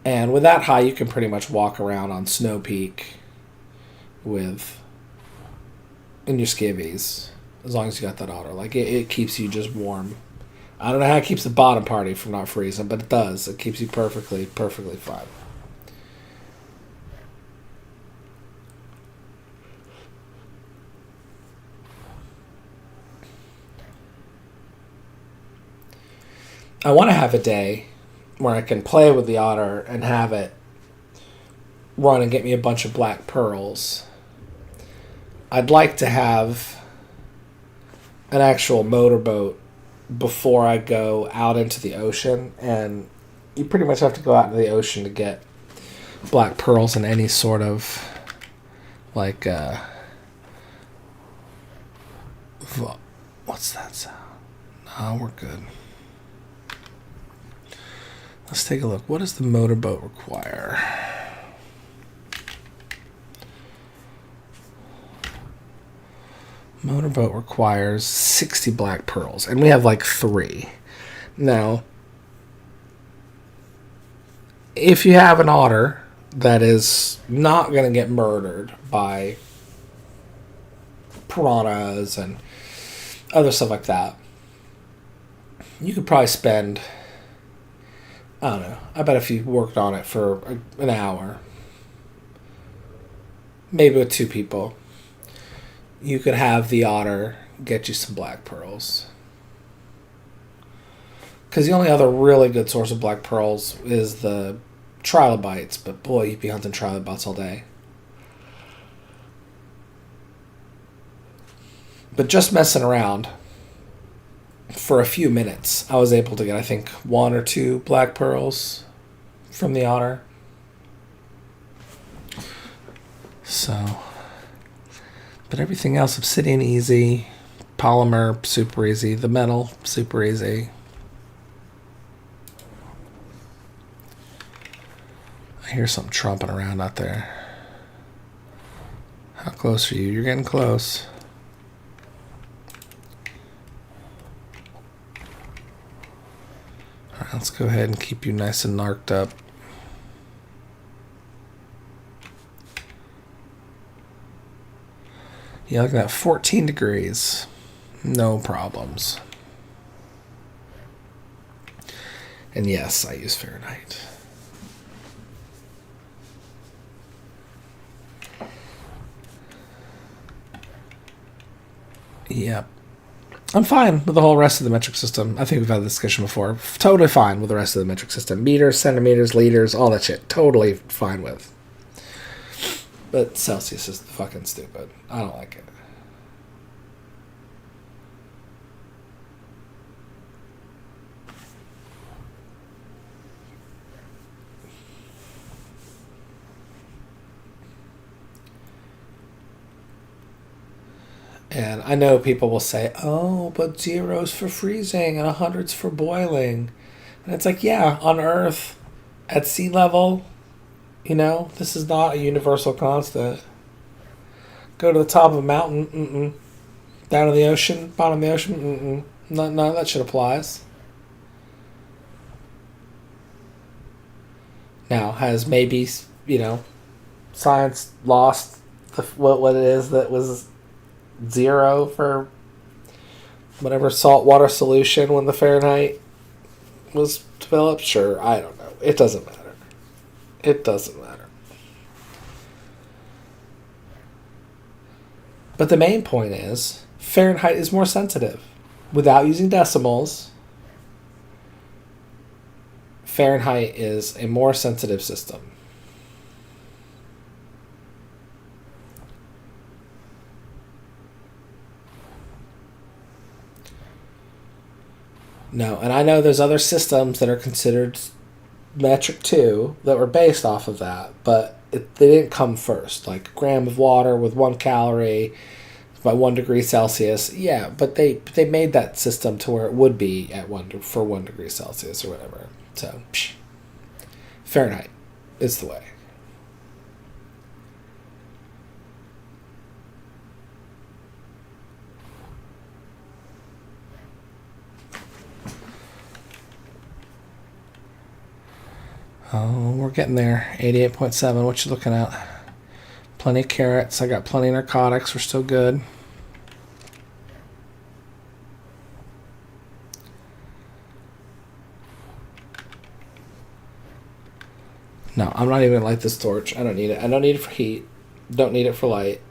And with that high, you can pretty much walk around on Snow Peak in your skivvies, as long as you got that otter. Like, it keeps you just warm. I don't know how it keeps the bottom party from not freezing, but it does. It keeps you perfectly fine. I want to have a day where I can play with the Otter and have it run and get me a bunch of black pearls. I'd like to have an actual motorboat before I go out into the ocean, and you pretty much have to go out into the ocean to get black pearls in any sort of like what's that sound? No, we're good. Let's take a look. What does the motorboat require? Motorboat requires 60 black pearls, and we have like 3. Now, if you have an otter that is not going to get murdered by piranhas and other stuff like that, you could probably spend, I don't know, I bet if you worked on it for an hour, maybe with 2 people, you could have the Otter get you some black pearls. Because the only other really good source of black pearls is the trilobites, but boy, you'd be hunting trilobites all day. But just messing around for a few minutes, I was able to get, I think, 1 or 2 black pearls from the Otter. So, but everything else, obsidian easy, polymer super easy, the metal super easy. I hear something tromping around out there. How close are you? You're getting close. Alright, let's go ahead and keep you nice and narked up. Yeah, look at that, 14 degrees. No problems. And yes, I use Fahrenheit. Yep. I'm fine with the whole rest of the metric system. I think we've had this discussion before. Totally fine with the rest of the metric system. Meters, centimeters, liters, all that shit. Totally fine with. But Celsius is fucking stupid. I don't like it. And I know people will say, oh, but 0's for freezing and 100's for boiling. And it's like, yeah, on Earth, at sea level, you know, this is not a universal constant. Go to the top of a mountain, down to the ocean, bottom of the ocean, none of that shit applies. Now, has maybe, you know, science lost what it is that was 0 for whatever saltwater solution when the Fahrenheit was developed? Sure, I don't know. It doesn't matter. It doesn't matter. But the main point is, Fahrenheit is more sensitive. Without using decimals, Fahrenheit is a more sensitive system. No, and I know there's other systems that are considered metric too that were based off of that, but they didn't come first. Like a gram of water with 1 calorie by 1 degree Celsius. Yeah, but they made that system to where it would be at 1 degree Celsius or whatever. So, Fahrenheit is the way. Oh, we're getting there. 88.7. What you looking at? Plenty of carrots. I got plenty of narcotics. We're still good. No, I'm not even going to light this torch. I don't need it. I don't need it for heat. Don't need it for light.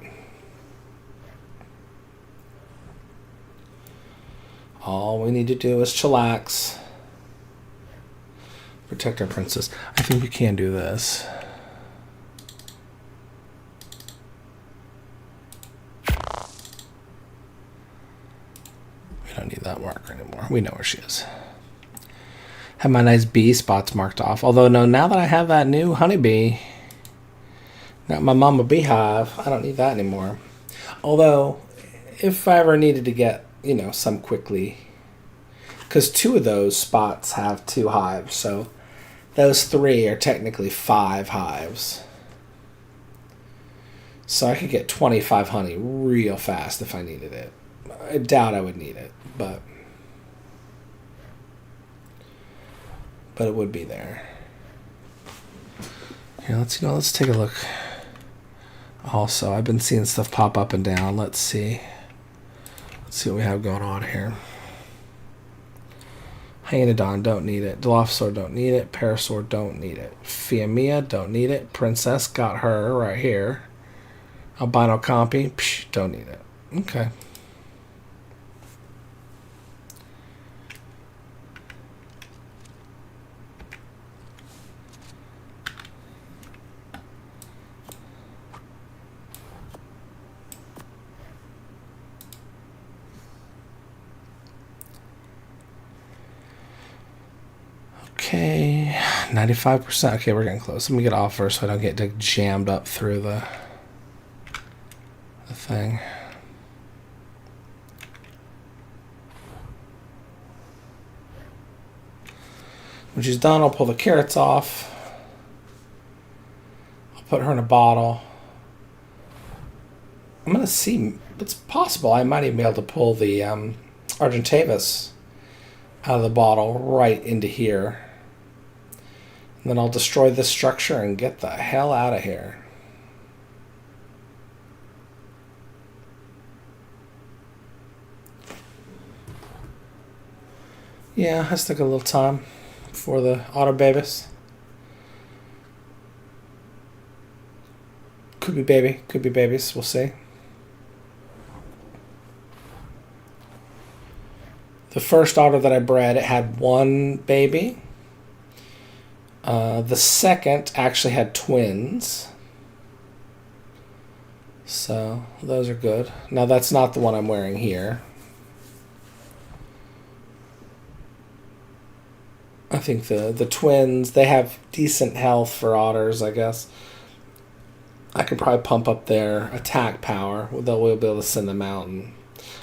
All we need to do is chillax. Protect our princess. I think we can do this. We don't need that marker anymore. We know where she is. Have my nice bee spots marked off. Although, no, now that I have that new honeybee, got my mama beehive, I don't need that anymore. Although, if I ever needed to get, you know, some quickly, because 2 of those spots have 2 hives, so those 3 are technically 5 hives. So I could get 25 honey real fast if I needed it. I doubt I would need it, but it would be there. Here, let's take a look. Also, I've been seeing stuff pop up and down. Let's see what we have going on here. Hyanodon, don't need it. Dilophosaur, don't need it. Parasaur, don't need it. Fiamia, don't need it. Princess, got her right here. Albino Compy, psh, don't need it. Okay. Okay, 95%. Okay, we're getting close. Let me get off first so I don't get jammed up through the thing. When she's done, I'll pull the carrots off. I'll put her in a bottle. I'm going to see. It's possible I might even be able to pull the Argentavis out of the bottle right into here. And then I'll destroy this structure and get the hell out of here. Yeah, it has to take a little time for the Otter babies. Could be babies, we'll see. The first otter that I bred, it had 1 baby. The second actually had twins. So, those are good. Now, that's not the one I'm wearing here. I think the twins, they have decent health for otters, I guess. I could probably pump up their attack power. We'll be able to send them out. And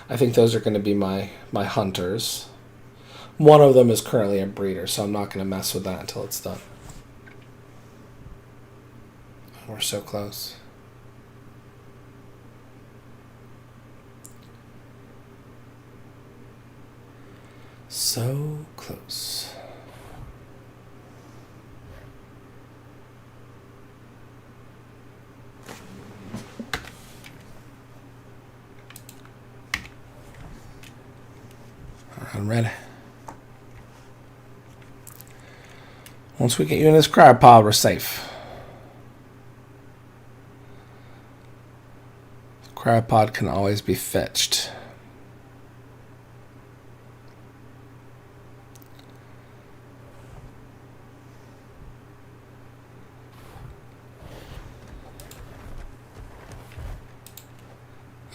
I think those are going to be my hunters. One of them is currently a breeder, so I'm not going to mess with that until it's done. We're so close. So close. I'm ready. Once we get you in this cryopod, we're safe. Cryopod can always be fetched.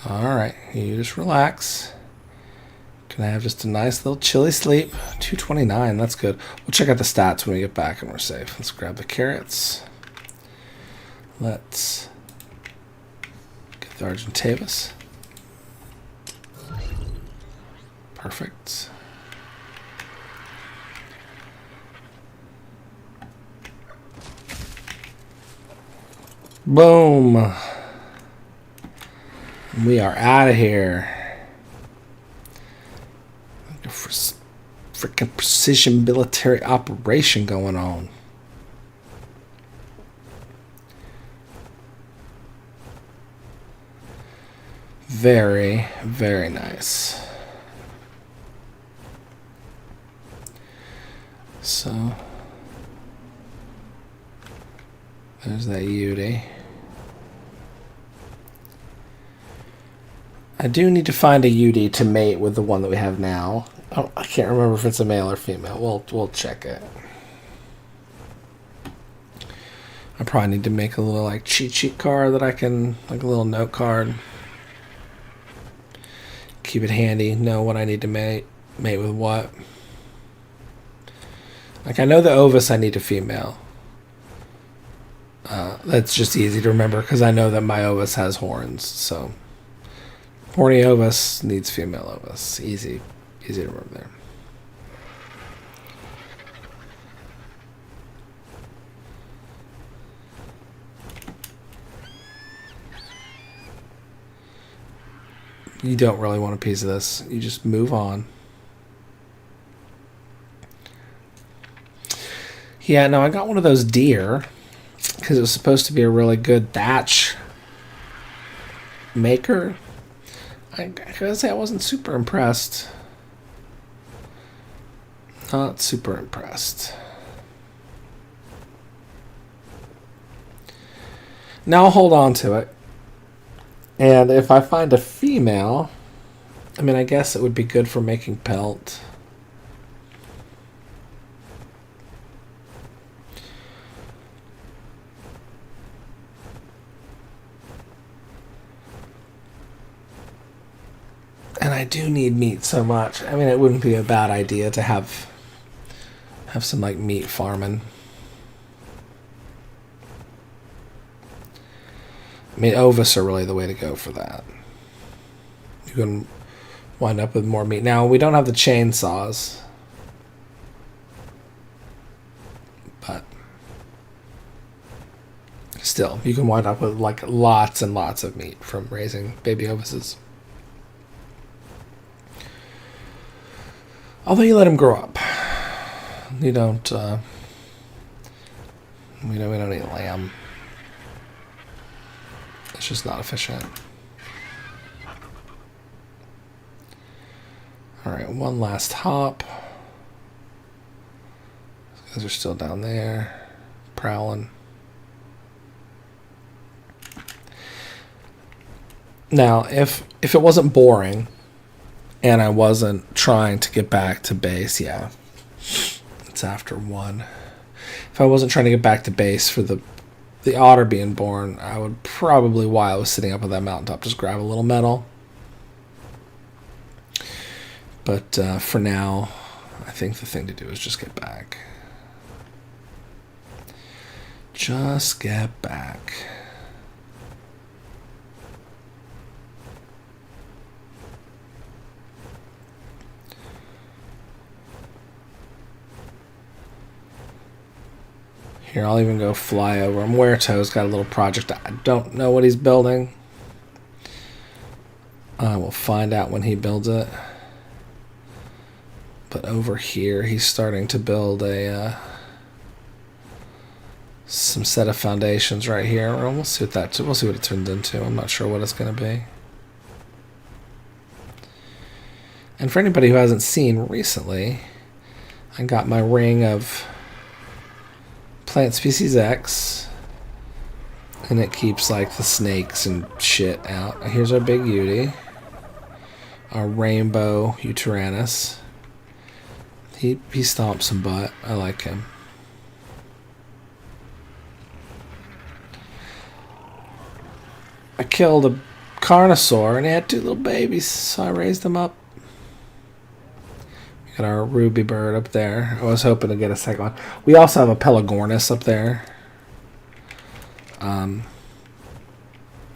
Alright, you just relax. Can I have just a nice little chilly sleep? 229, that's good. We'll check out the stats when we get back and we're safe. Let's grab the carrots. Let's get the Argentavis. Perfect. Boom. We are out of here. Freaking precision military operation going on. Very, very nice. So, there's that Yudi. I do need to find a Yudi to mate with the one that we have now. Oh, I can't remember if it's a male or female. We'll check it. I probably need to make a little like cheat sheet card that I can, like a little note card. Keep it handy, know what I need to mate with what. Like I know the Ovis I need a female. That's just easy to remember because I know that my Ovis has horns. So horny Ovis needs female Ovis. Easy to remember there. You don't really want a piece of this. You just move on. Yeah, no, I got one of those deer because it was supposed to be a really good thatch maker. I gotta say I wasn't super impressed. Not super impressed. Now I'll hold on to it. And if I find a female, I mean, I guess it would be good for making pelt. And I do need meat so much. I mean, it wouldn't be a bad idea to have some like meat farming. I mean, Ovis are really the way to go for that. You can wind up with more meat. Now, we don't have the chainsaws. But still, you can wind up with like lots and lots of meat from raising baby Ovises. Although you let them grow up. You don't, we don't eat lamb. It's just not efficient. Alright, one last hop. These guys are still down there, prowling. Now, if it wasn't boring, and I wasn't trying to get back to base, yeah. It's after 1. If I wasn't trying to get back to base for the otter being born, I would probably, while I was sitting up on that mountaintop, just grab a little metal. But for now, I think the thing to do is just get back. Just get back. Here, I'll even go fly over. Muerto's got a little project. I don't know what he's building. I will find out when he builds it. But over here, he's starting to build some set of foundations right here. Well, we'll see what it turns into. I'm not sure what it's going to be. And for anybody who hasn't seen recently, I got my ring of Plant Species X, and it keeps like the snakes and shit out. Here's our big Uti, our rainbow Uteranus. He stomps some butt. I like him. I killed a Carnosaur and it had 2 little babies, so I raised them up. Got our ruby bird up there. I was hoping to get a second one. We also have a Pelagornis up there. And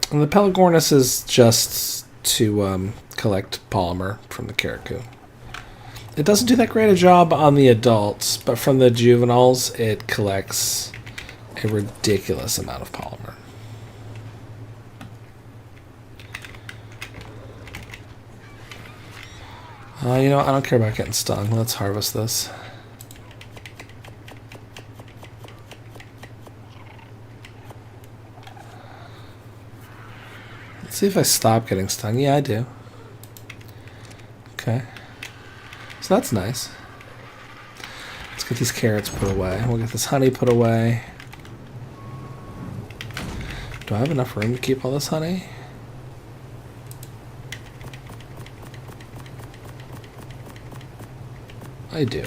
the Pelagornis is just to collect polymer from the Karakou. It doesn't do that great a job on the adults, but from the juveniles, it collects a ridiculous amount of polymer. You know, I don't care about getting stung. Let's harvest this. Let's see if I stop getting stung. Yeah, I do. Okay. So that's nice. Let's get these carrots put away. We'll get this honey put away. Do I have enough room to keep all this honey? I do.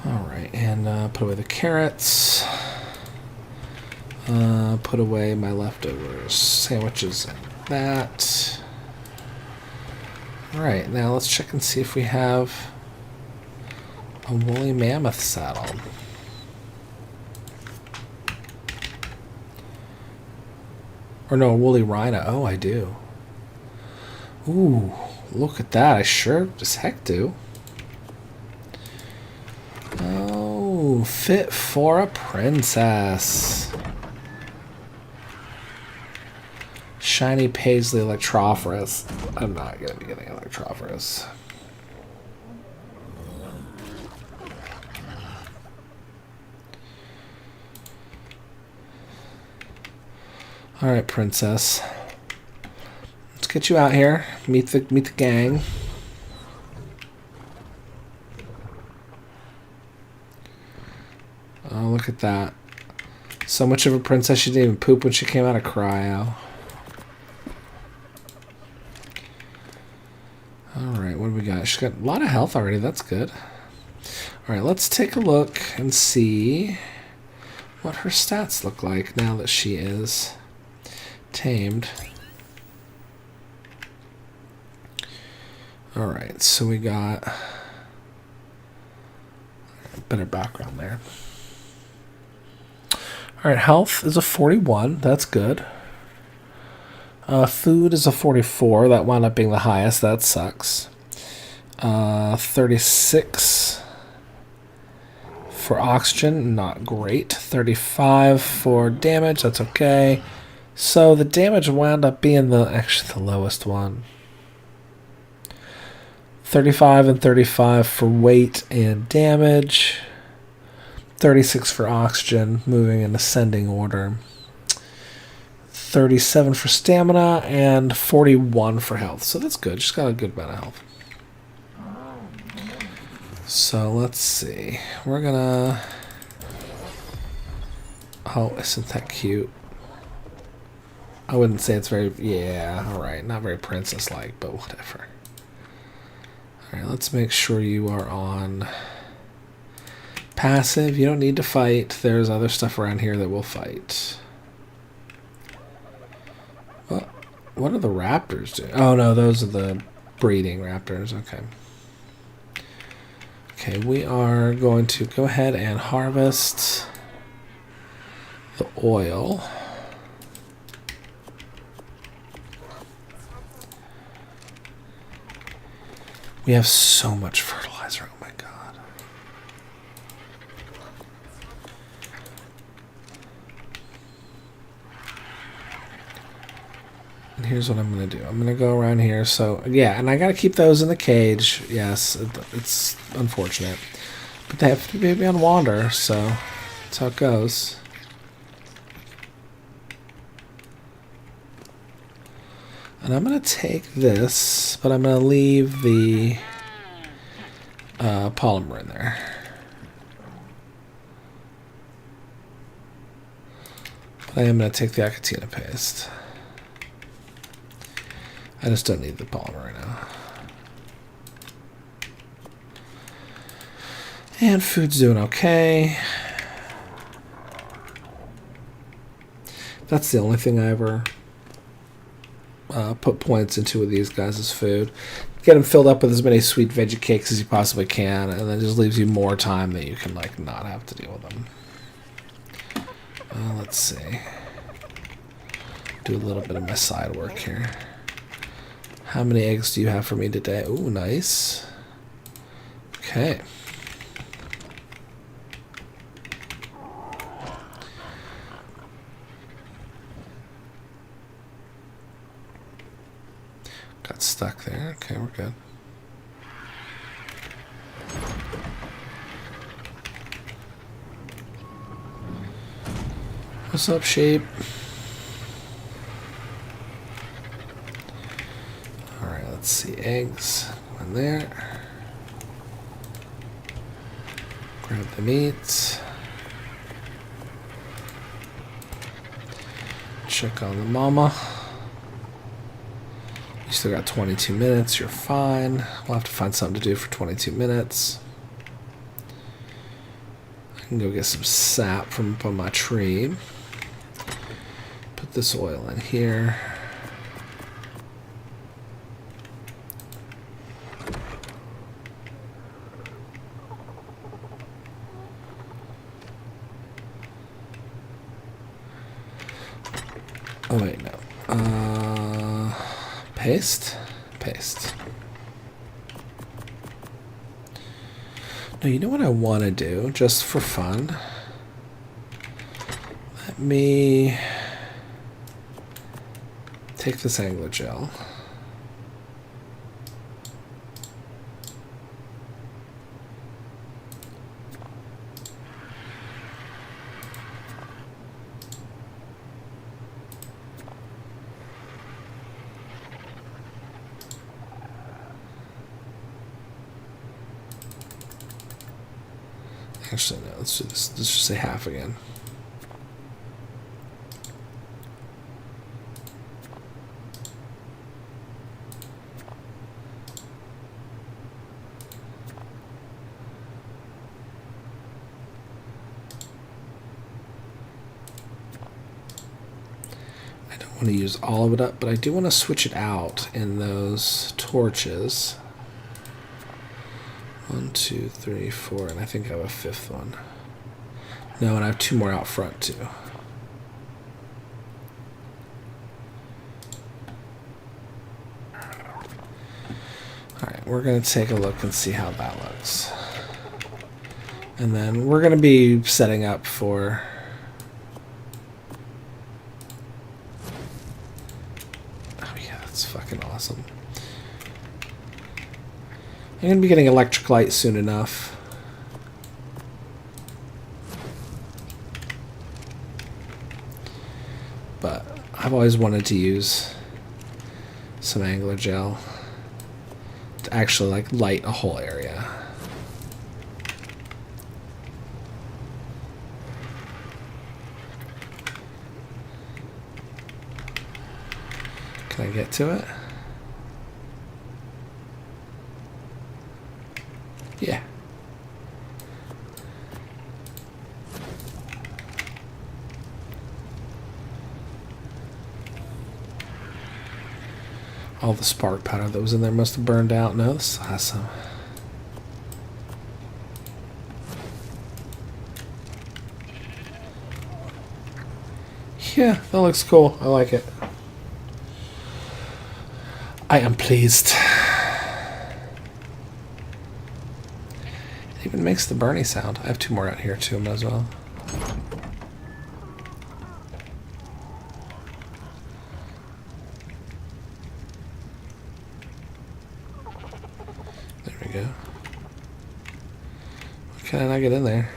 Alright, and put away the carrots. Put away my leftovers. Sandwiches and that. Alright, now let's check and see if we have a woolly mammoth saddle. Or no, a woolly rhino. Oh, I do. Ooh, look at that. I sure as heck do. Oh, fit for a princess. Shiny Paisley Electrophorus. I'm not going to be getting Electrophorus. Alright, princess. Let's get you out here. Meet the gang. Oh, look at that. So much of a princess she didn't even poop when she came out of cryo. Alright, what do we got? She's got a lot of health already. That's good. Alright, let's take a look and see what her stats look like now that she is tamed. Alright, so we got a better background there. Alright, health is a 41. That's good. Food is a 44. That wound up being the highest. That sucks. 36 for oxygen. Not great. 35 for damage. That's okay. So the damage wound up being actually the lowest one. 35 and 35 for weight and damage. 36 for oxygen, moving in ascending order. 37 for stamina and 41 for health. So that's good. She's got a good amount of health. So let's see. We're gonna... Oh, isn't that cute? I wouldn't say it's very... Yeah, alright. Not very princess-like, but whatever. Alright, let's make sure you are on passive. You don't need to fight. There's other stuff around here that will fight. What are the raptors doing? Oh no, those are the breeding raptors. Okay. Okay, we are going to go ahead and harvest the oil. We have so much fertilizer. Oh my god. And here's what I'm going to do. I'm going to go around here. So, yeah, and I got to keep those in the cage. Yes, it's unfortunate. But they have to be on wander, so that's how it goes. And I'm going to take this, but I'm going to leave the polymer in there. But I am going to take the Acatina paste. I just don't need the polymer right now. And food's doing okay. That's the only thing I ever put points into with these guys is food. Get them filled up with as many sweet veggie cakes as you possibly can, and then it just leaves you more time that you can like not have to deal with them. Let's see. Do a little bit of my side work here. How many eggs do you have for me today? Ooh, nice. Okay. Got stuck there. Okay, we're good. What's up, sheep? Alright, let's see. Eggs. One there. Grab the meat. Check on the mama. You still got 22 minutes. You're fine. We'll have to find something to do for 22 minutes. I can go get some sap from up on my tree. Put this oil in here. Oh wait, no. Paste? Paste. No, you know what I want to do, just for fun? Let me take this angler gel. Actually, no, let's do this. Let's just say half again. I don't want to use all of it up, but I do want to switch it out in those torches. 1, 2, 3, 4, and I think I have a fifth one. No, and I have 2 more out front too. Alright, we're going to take a look and see how that looks. And then we're going to be setting up for... Oh yeah, that's fucking awesome. I'm going to be getting electric light soon enough. But I've always wanted to use some angler gel to actually like light a whole area. Can I get to it? Yeah. All the spark powder that was in there must have burned out. No, this has some. Yeah, that looks cool. I like it. I am pleased. It even makes the Bernie sound. I have 2 more out here too, might as well. There we go. Why can't I not get in there?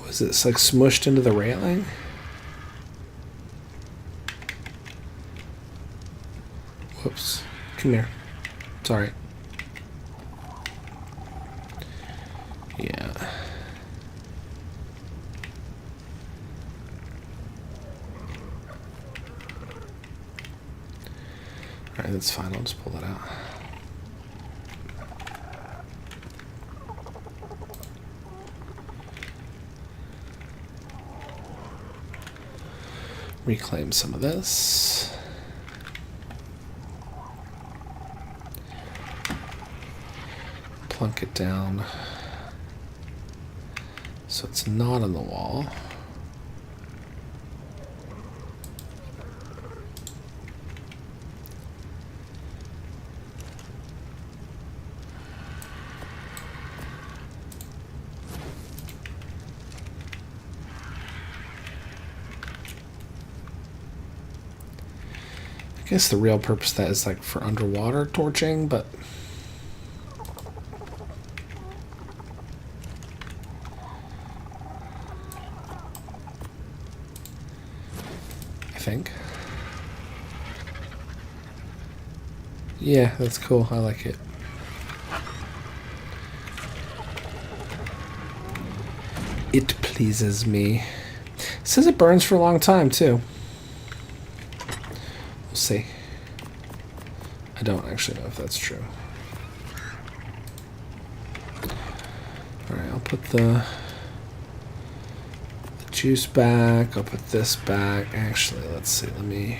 Is it like smushed into the railing? Whoops. Come here. Sorry. Yeah. Alright, that's fine. I'll just pull that out. Reclaim some of this. Plunk it down so it's not on the wall. I guess the real purpose of that is like for underwater torching, but I think. Yeah, that's cool. I like it. It pleases me. It says it burns for a long time, too. We'll see. I don't actually know if that's true. Alright, I'll put the juice back. I'll put this back. Actually, let's see. Let me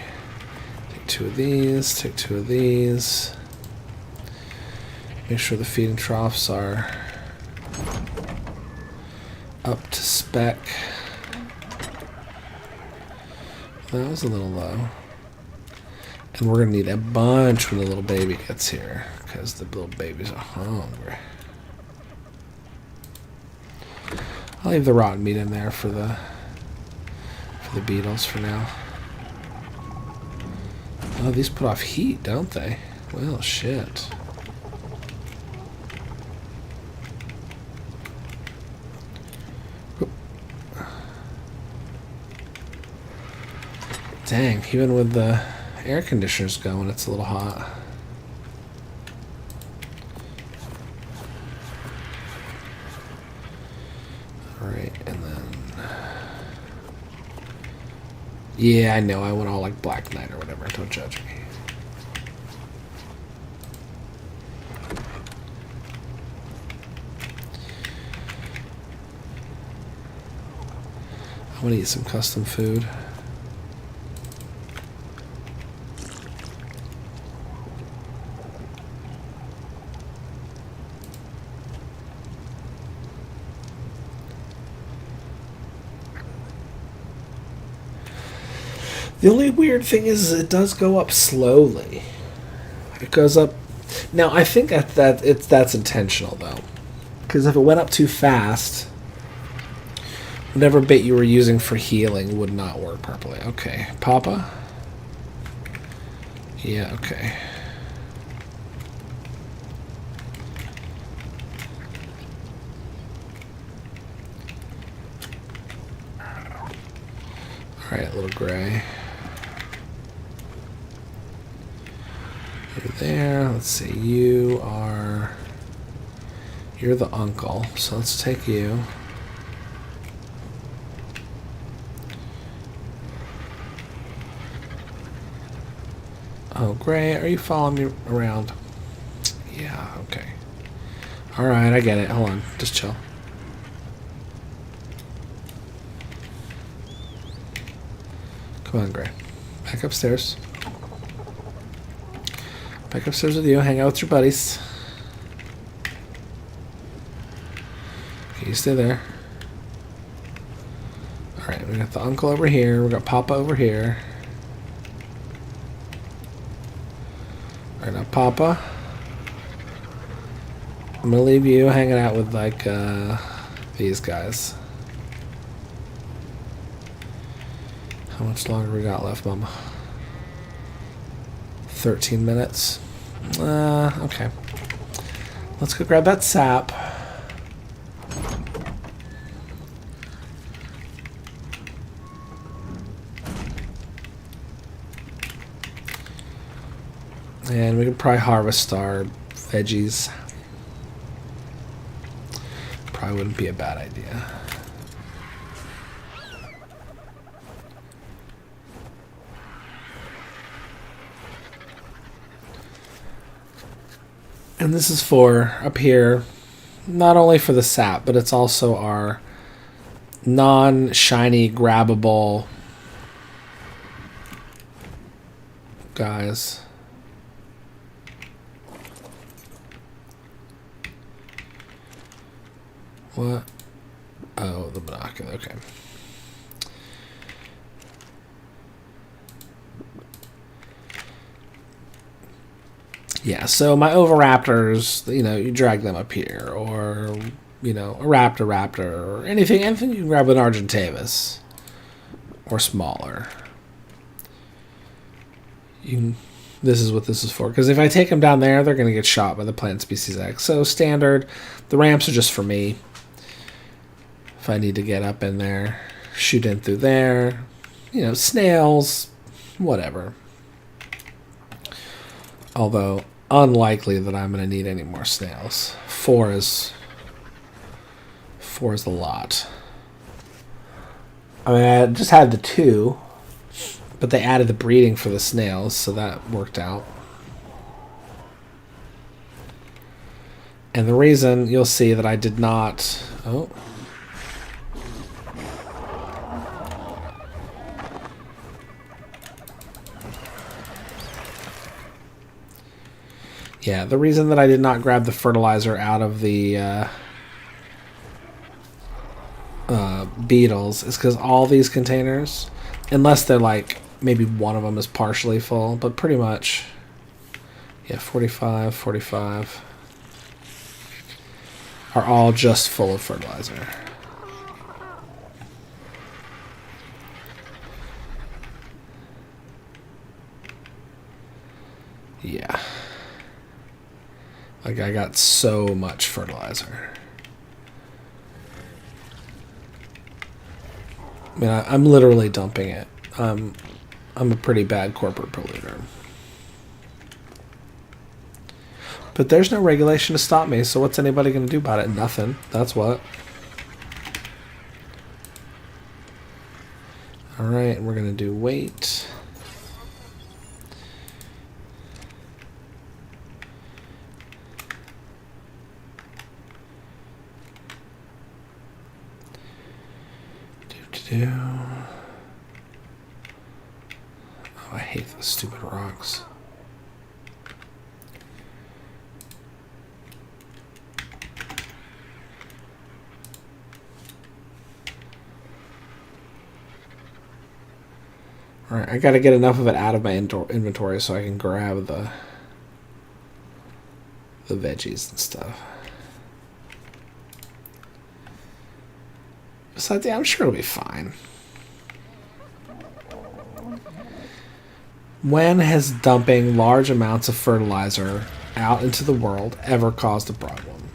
take 2 of these. Take 2 of these. Make sure the feeding troughs are up to spec. That was a little low. And we're going to need a bunch when the little baby gets here, because the little babies are hungry. I'll leave the rotten meat in there for the beetles for now. Oh, these put off heat, don't they? Well, shit. Dang, even with the air conditioners going, it's a little hot. Alright, and then... Yeah, I know, I went all like Black Knight or whatever, don't judge me. I want to eat some custom food. The only weird thing is it does go up slowly. It goes up. Now I think that's intentional though, because if it went up too fast, whatever bait you were using for healing would not work properly. Okay, Papa. Yeah. Okay. All right, little gray. You're there. Let's see. You're the uncle. So let's take you. Oh, Gray, are you following me around? Yeah, okay. Alright, I get it. Hold on. Just chill. Come on, Gray. Back upstairs. Back upstairs with you. Hang out with your buddies. Okay, you stay there. Alright, we got the uncle over here. We got Papa over here. Alright, now Papa. I'm gonna leave you hanging out with, like, these guys. How much longer we got left, Mama? 13 minutes. Okay. Let's go grab that sap. And we could probably harvest our veggies. Probably wouldn't be a bad idea. And this is for up here, not only for the sap, but it's also our non-shiny grabbable guys. What? Oh, the binocular. Okay. Yeah, so my oviraptors, you know, you drag them up here, or, you know, a raptor, or anything you can grab an Argentavis, or smaller. This is what this is for, because if I take them down there, they're going to get shot by the Plant Species X. So standard, the ramps are just for me. If I need to get up in there, shoot in through there, you know, snails, whatever. Although, unlikely that I'm going to need any more snails. Four is a lot. I mean, I just had the 2, but they added the breeding for the snails, so that worked out. And the reason you'll see that I did not... Oh. Yeah, the reason that I did not grab the fertilizer out of the beetles is because all these containers, unless they're like, maybe one of them is partially full, but pretty much, yeah, 45, 45, are all just full of fertilizer. Yeah. Like, I got so much fertilizer. I mean, I'm literally dumping it. I'm a pretty bad corporate polluter. But there's no regulation to stop me, so what's anybody going to do about it? Nothing. That's what. Alright, we're going to do weight. Oh, I hate those stupid rocks. Alright, I gotta get enough of it out of my inventory so I can grab the veggies and stuff. Besides, yeah, I'm sure it'll be fine. When has dumping large amounts of fertilizer out into the world ever caused a problem?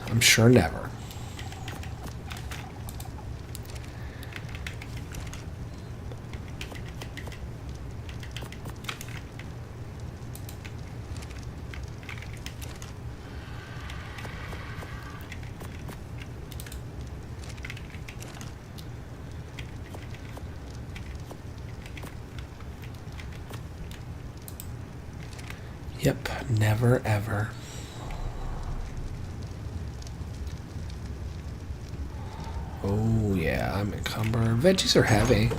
I'm sure never. Yep, never ever. Oh yeah, I'm encumbered. Veggies are heavy.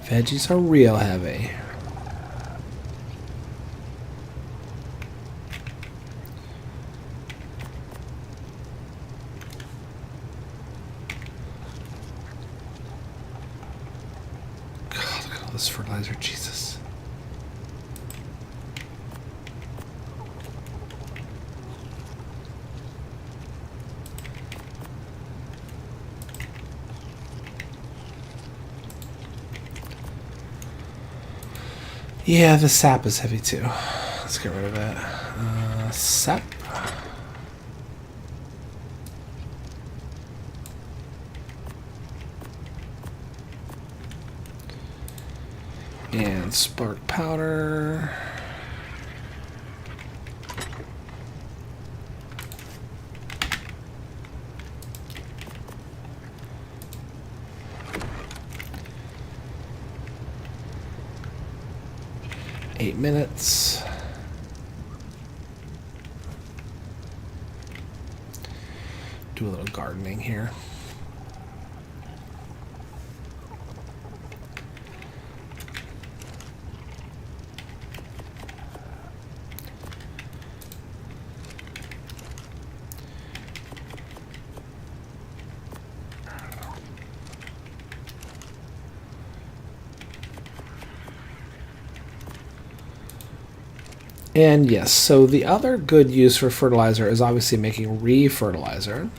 Veggies are real heavy. God, look at all this fertilizer, Jesus. Yeah, the sap is heavy too. Let's get rid of it. Sap. And spark powder. Eight minutes. Do a little gardening here. And yes, so the other good use for fertilizer is obviously making re-fertilizer,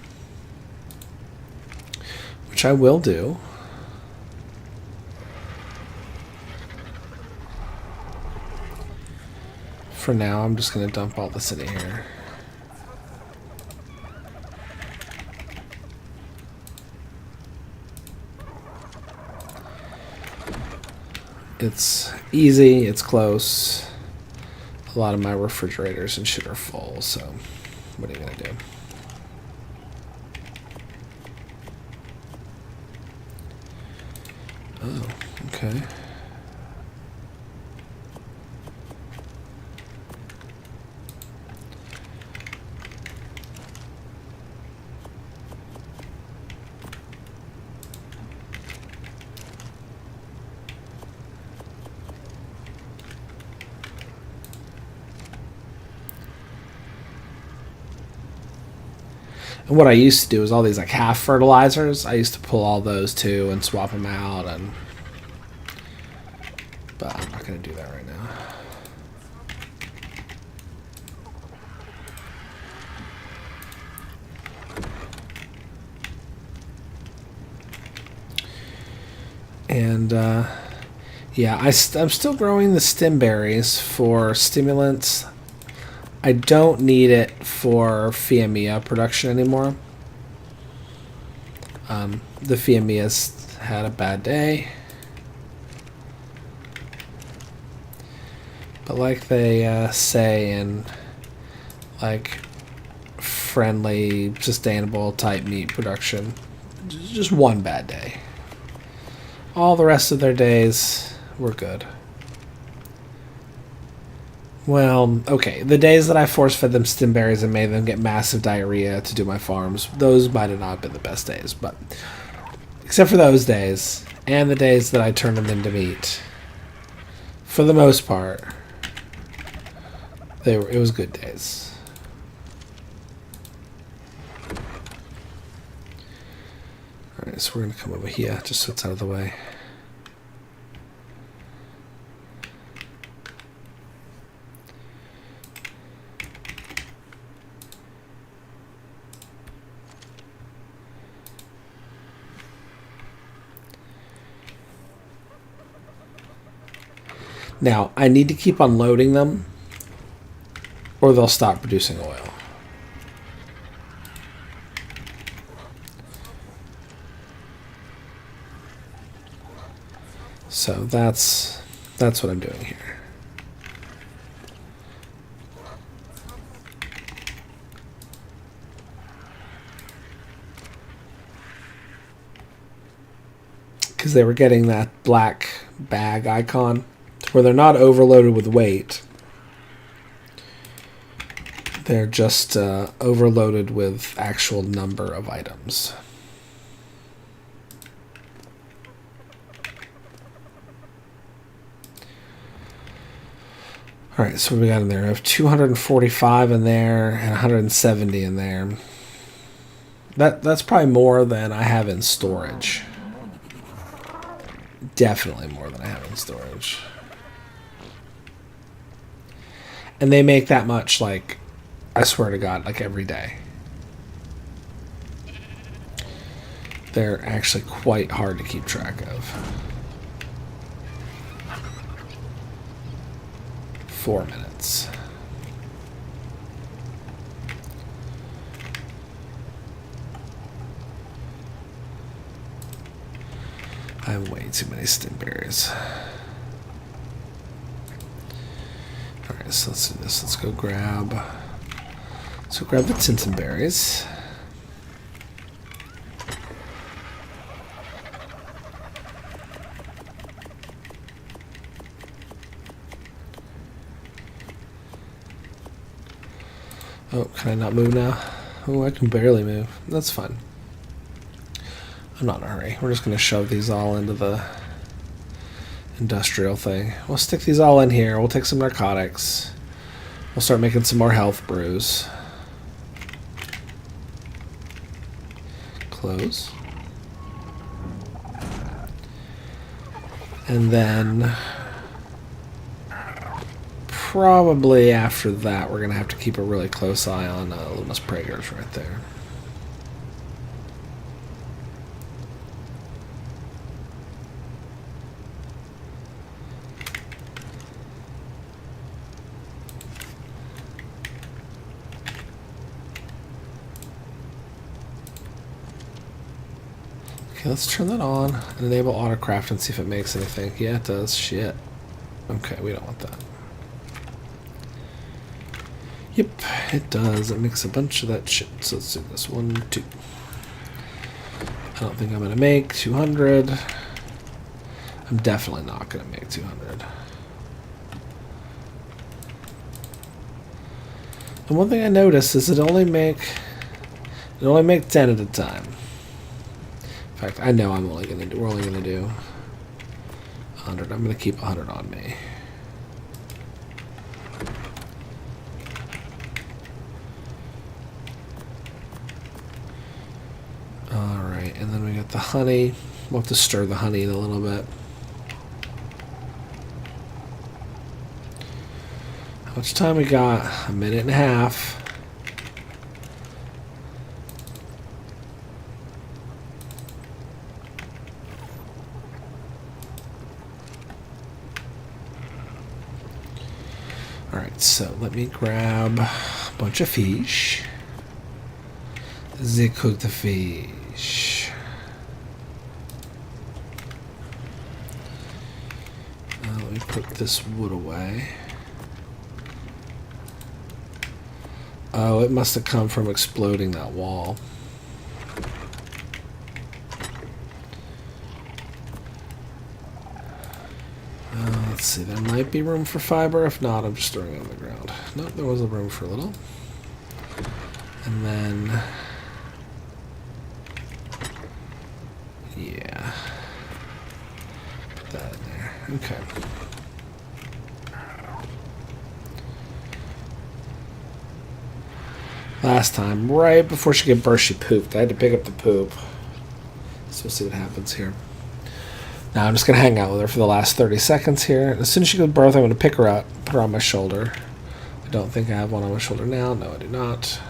which I will do. For now, I'm just going to dump all this in here. It's easy, it's close. A lot of my refrigerators and shit are full, so what are you gonna do? Oh, okay. And what I used to do is all these like half fertilizers. I used to pull all those too and swap them out, and but I'm not going to do that right now. And yeah, I'm still growing the stem berries for stimulants. I don't need it for Fiamia production anymore. The Fiamia's had a bad day. But like they say in like friendly, sustainable type meat production, just one bad day. All the rest of their days were good. Well, okay, the days that I force-fed them stimberries and made them get massive diarrhea to do my farms, those might have not been the best days, but except for those days, and the days that I turned them into meat, for the most part, it was good days. Alright, so we're going to come over here, just so it's out of the way. Now, I need to keep unloading them, or they'll stop producing oil. So that's what I'm doing here. Because they were getting that black bag icon, where they're not overloaded with weight. They're just overloaded with actual number of items. Alright, so what we got in there? I have 245 in there and 170 in there. That's probably more than I have in storage. Definitely more than I have in storage. And they make that much, like, I swear to God, like every day. They're actually quite hard to keep track of. 4 minutes. I have way too many stimberries. Alright, so let's do this. Let's go grab the tintenberries. Oh, can I not move now? Oh, I can barely move. That's fine. I'm not in a hurry. We're just going to shove these all into the industrial thing. We'll stick these all in here. We'll take some narcotics. We'll start making some more health brews. Close. And then probably after that we're going to have to keep a really close eye on Luna's Prager's right there. Okay, let's turn that on and enable autocraft and see if it makes anything. Yeah, it does. Shit. Okay, we don't want that. Yep, it does. It makes a bunch of that shit. So let's do this. 1, 2. I don't think I'm going to make 200. I'm definitely not going to make 200. And one thing I noticed is it only make 10 at a time. In fact, I know we're only going to do 100. I'm going to keep 100 on me. Alright, and then we got the honey. We'll have to stir the honey in a little bit. How much time we got? 1.5 minutes. Alright, so let me grab a bunch of fish. They cook the fish. Let me put this wood away. Oh, it must have come from exploding that wall. Let's see, there might be room for fiber. If not, I'm just throwing it on the ground. Nope, there was a room for a little. And then... yeah. Put that in there. Okay. Last time, right before she gave birth, she pooped. I had to pick up the poop. So we'll see what happens here. Now I'm just going to hang out with her for the last 30 seconds here. As soon as she gives birth, I'm going to pick her up, put her on my shoulder. I don't think I have one on my shoulder now. No, I do not.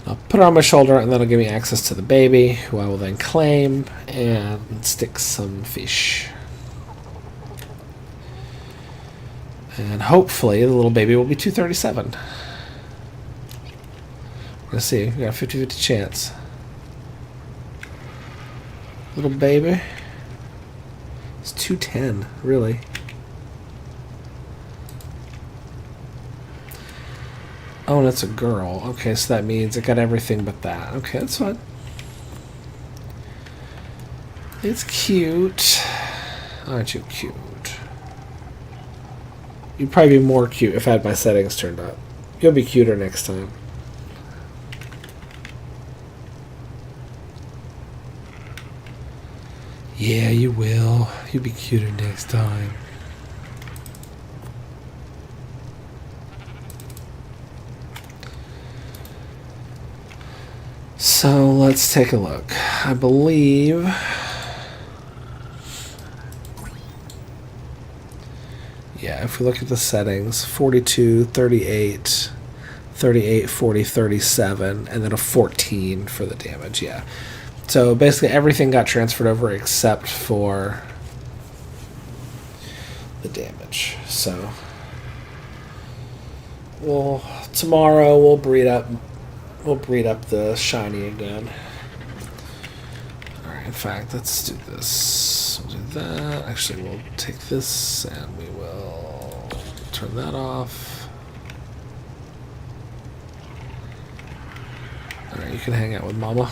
I'll put her on my shoulder, and that'll give me access to the baby, who I will then claim and stick some fish. And hopefully the little baby will be 237. We're going to see. We got a 50-50 chance. Little baby. It's 210, really. Oh, and it's a girl. Okay, so that means it got everything but that. Okay, that's fine. It's cute. Aren't you cute? You'd probably be more cute if I had my settings turned up. You'll be cuter next time. Yeah, you will. You'll be cuter next time. So let's take a look. I believe... yeah, if we look at the settings, 42, 38, 38, 40, 37, and then a 14 for the damage, yeah. So basically everything got transferred over except for the damage. So tomorrow we'll breed up the shiny again. Alright, in fact, let's do this. We'll do that. Actually, we'll take this and we will turn that off. Alright, you can hang out with Mama.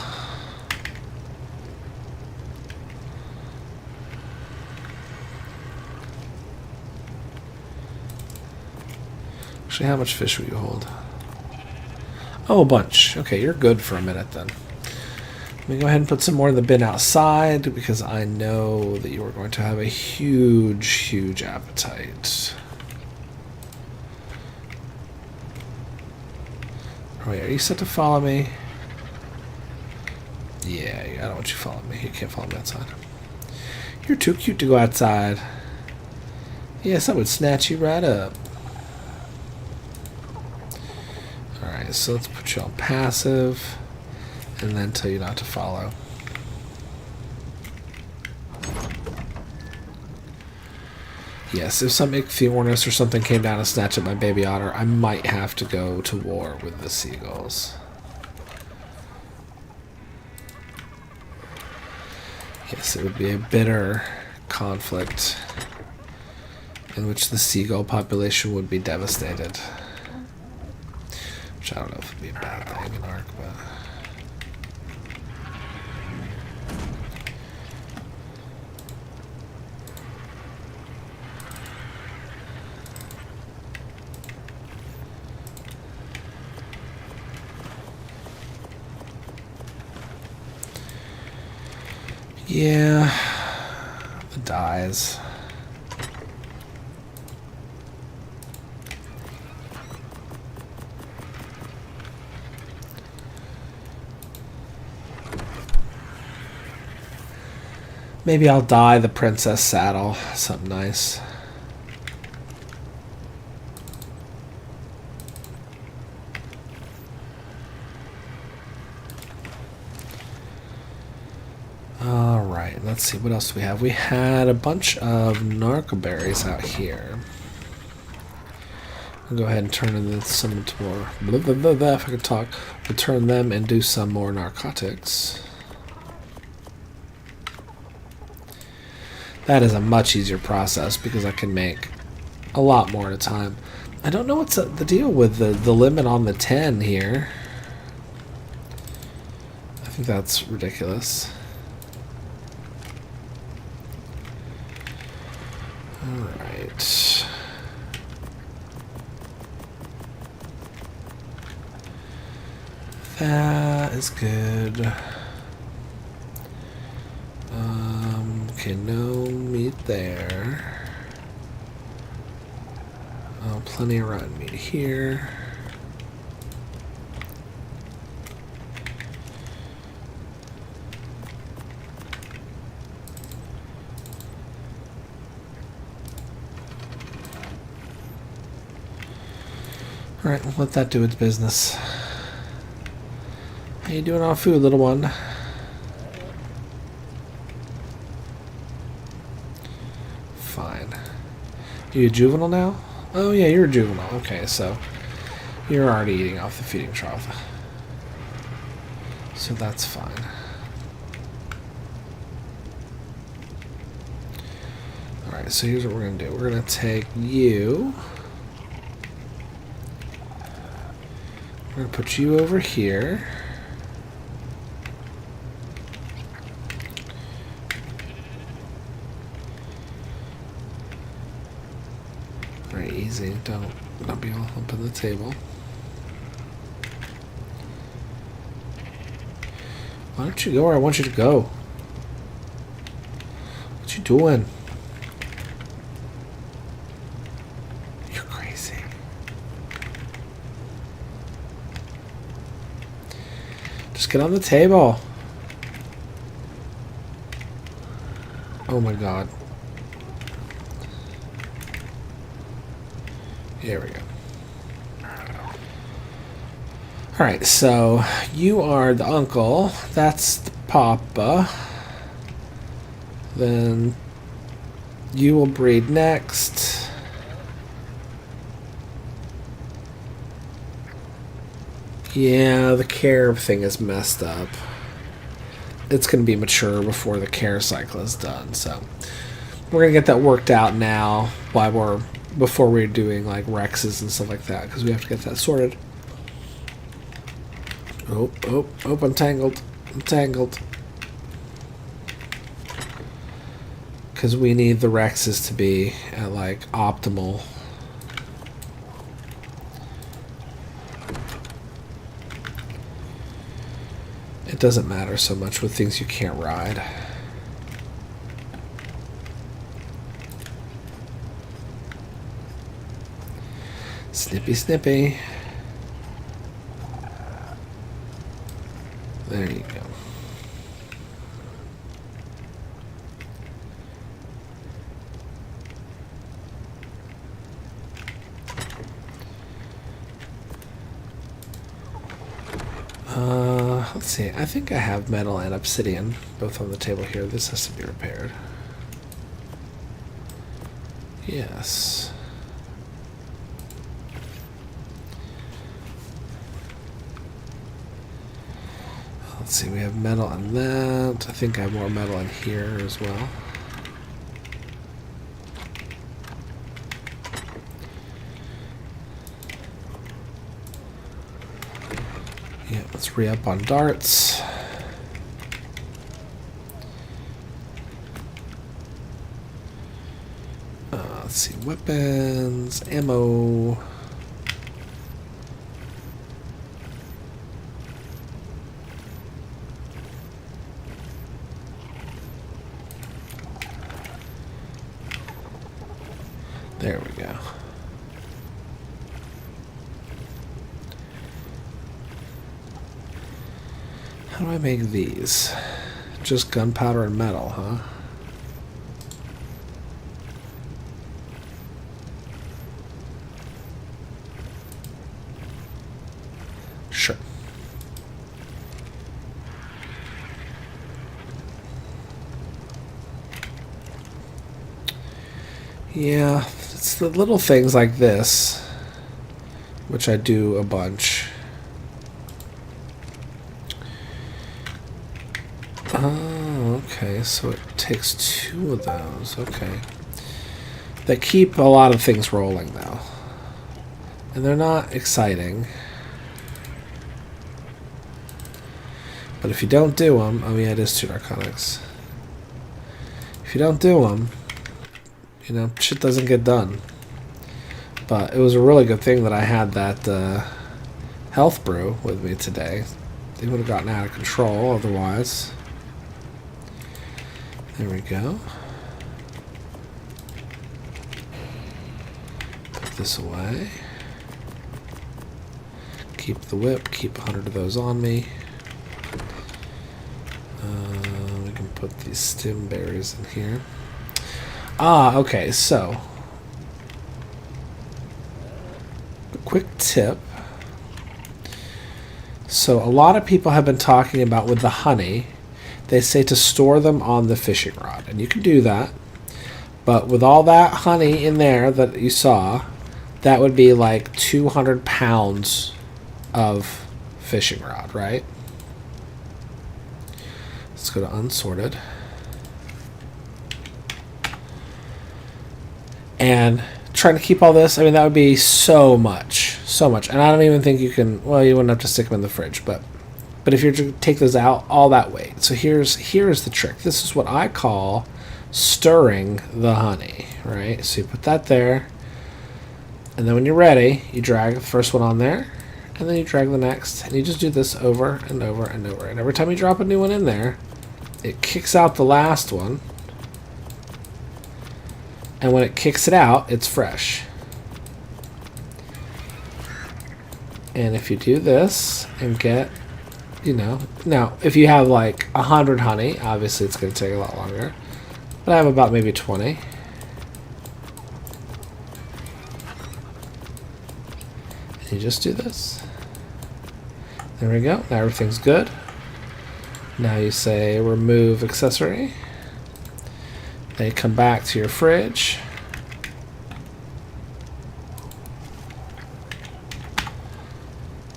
Actually, how much fish will you hold? Oh, a bunch. Okay, you're good for a minute then. Let me go ahead and put some more in the bin outside because I know that you are going to have a huge, huge appetite. Oh, wait, are you set to follow me? Yeah, I don't want you following me. You can't follow me outside. You're too cute to go outside. Yes, I would snatch you right up. Alright, so let's put you on passive. And then tell you not to follow. Yes, if some Ichthyornis or something came down and snatched up my baby otter, I might have to go to war with the seagulls. Yes, it would be a bitter conflict in which the seagull population would be devastated. Which I don't know if it would be a bad thing in ARK, but... Yeah, the dyes. Maybe I'll dye the princess saddle. Something nice. Alright, let's see. What else do we have? We had a bunch of narcoberries out here. I'll go ahead and turn some into more... if I could talk. We'll turn them and do some more narcotics. That is a much easier process because I can make a lot more at a time. I don't know what's the deal with the limit on the 10 here. I think that's ridiculous. Alright. That is good. Okay, no meat there. Oh, plenty of rotten meat here. Alright, we'll let that do its business. How you doing on food, little one? Fine. Are you a juvenile now? Oh yeah, you're a juvenile. Okay, so you're already eating off the feeding trough. So that's fine. Alright, so here's what we're going to do. We're going to take you. We're going to put you over here. Very easy. Don't be all up on the table. Why don't you go where I want you to go? What you doing? You're crazy. Just get on the table. Oh my god. Here we go. Alright, so you are the uncle. That's the papa. Then you will breed next. Yeah, the care thing is messed up. It's going to be mature before the care cycle is done, so we're going to get that worked out now before we're doing like Rexes and stuff like that, because we have to get that sorted. Oh, I'm tangled. Because we need the Rexes to be at like optimal. It doesn't matter so much with things you can't ride. Snippy. There you go. Let's see. I think I have metal and obsidian both on the table here. This has to be repaired. Yes. Let's see, we have metal in that. I think I have more metal in here as well. Yeah, let's re-up on darts. Let's see, weapons, ammo. There we go. How do I make these? Just gunpowder and metal, huh? Sure. Yeah, it's the little things like this, which I do a bunch. Oh, okay, so it takes 2 of those, okay. They keep a lot of things rolling, though. And they're not exciting. But if you don't do them... Oh, yeah, it is 2 narcotics. If you don't do them, you know, shit doesn't get done. But it was a really good thing that I had that health brew with me today. They would have gotten out of control otherwise. There we go. Put this away. Keep the whip. Keep 100 of those on me. We can put these stim berries in here. Ah, okay, so a quick tip. So a lot of people have been talking about with the honey, they say to store them on the fishing rod, and you can do that. But with all that honey in there that you saw, that would be like 200 pounds of fishing rod, right? Let's go to unsorted. And trying to keep all this, I mean, that would be so much. So much. And I don't even think you can, well, you wouldn't have to stick them in the fridge, but if you're to take those out, all that weight. So here's the trick. This is what I call stirring the honey, right? So you put that there, and then when you're ready, you drag the first one on there, and then you drag the next, and you just do this over and over and over. And every time you drop a new one in there, it kicks out the last one. And when it kicks it out, it's fresh. And if you do this and get, you know, now if you have like 100 honey, obviously it's going to take a lot longer. But I have about maybe 20. And you just do this. There we go. Now everything's good. Now you say remove accessory. They come back to your fridge.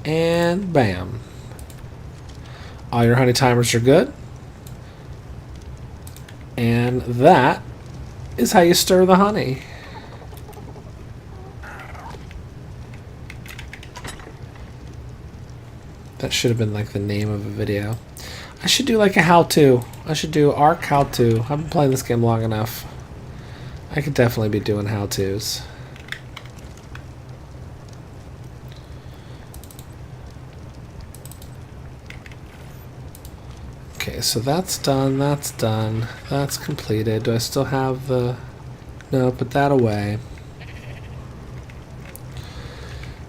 And bam. All your honey timers are good. And that is how you stir the honey. That should have been like the name of a video. I should do like a how-to. I should do ARK how-to. I've been playing this game long enough. I could definitely be doing how-tos. Okay, so that's done, that's done. That's completed. Do I still have the... No, put that away.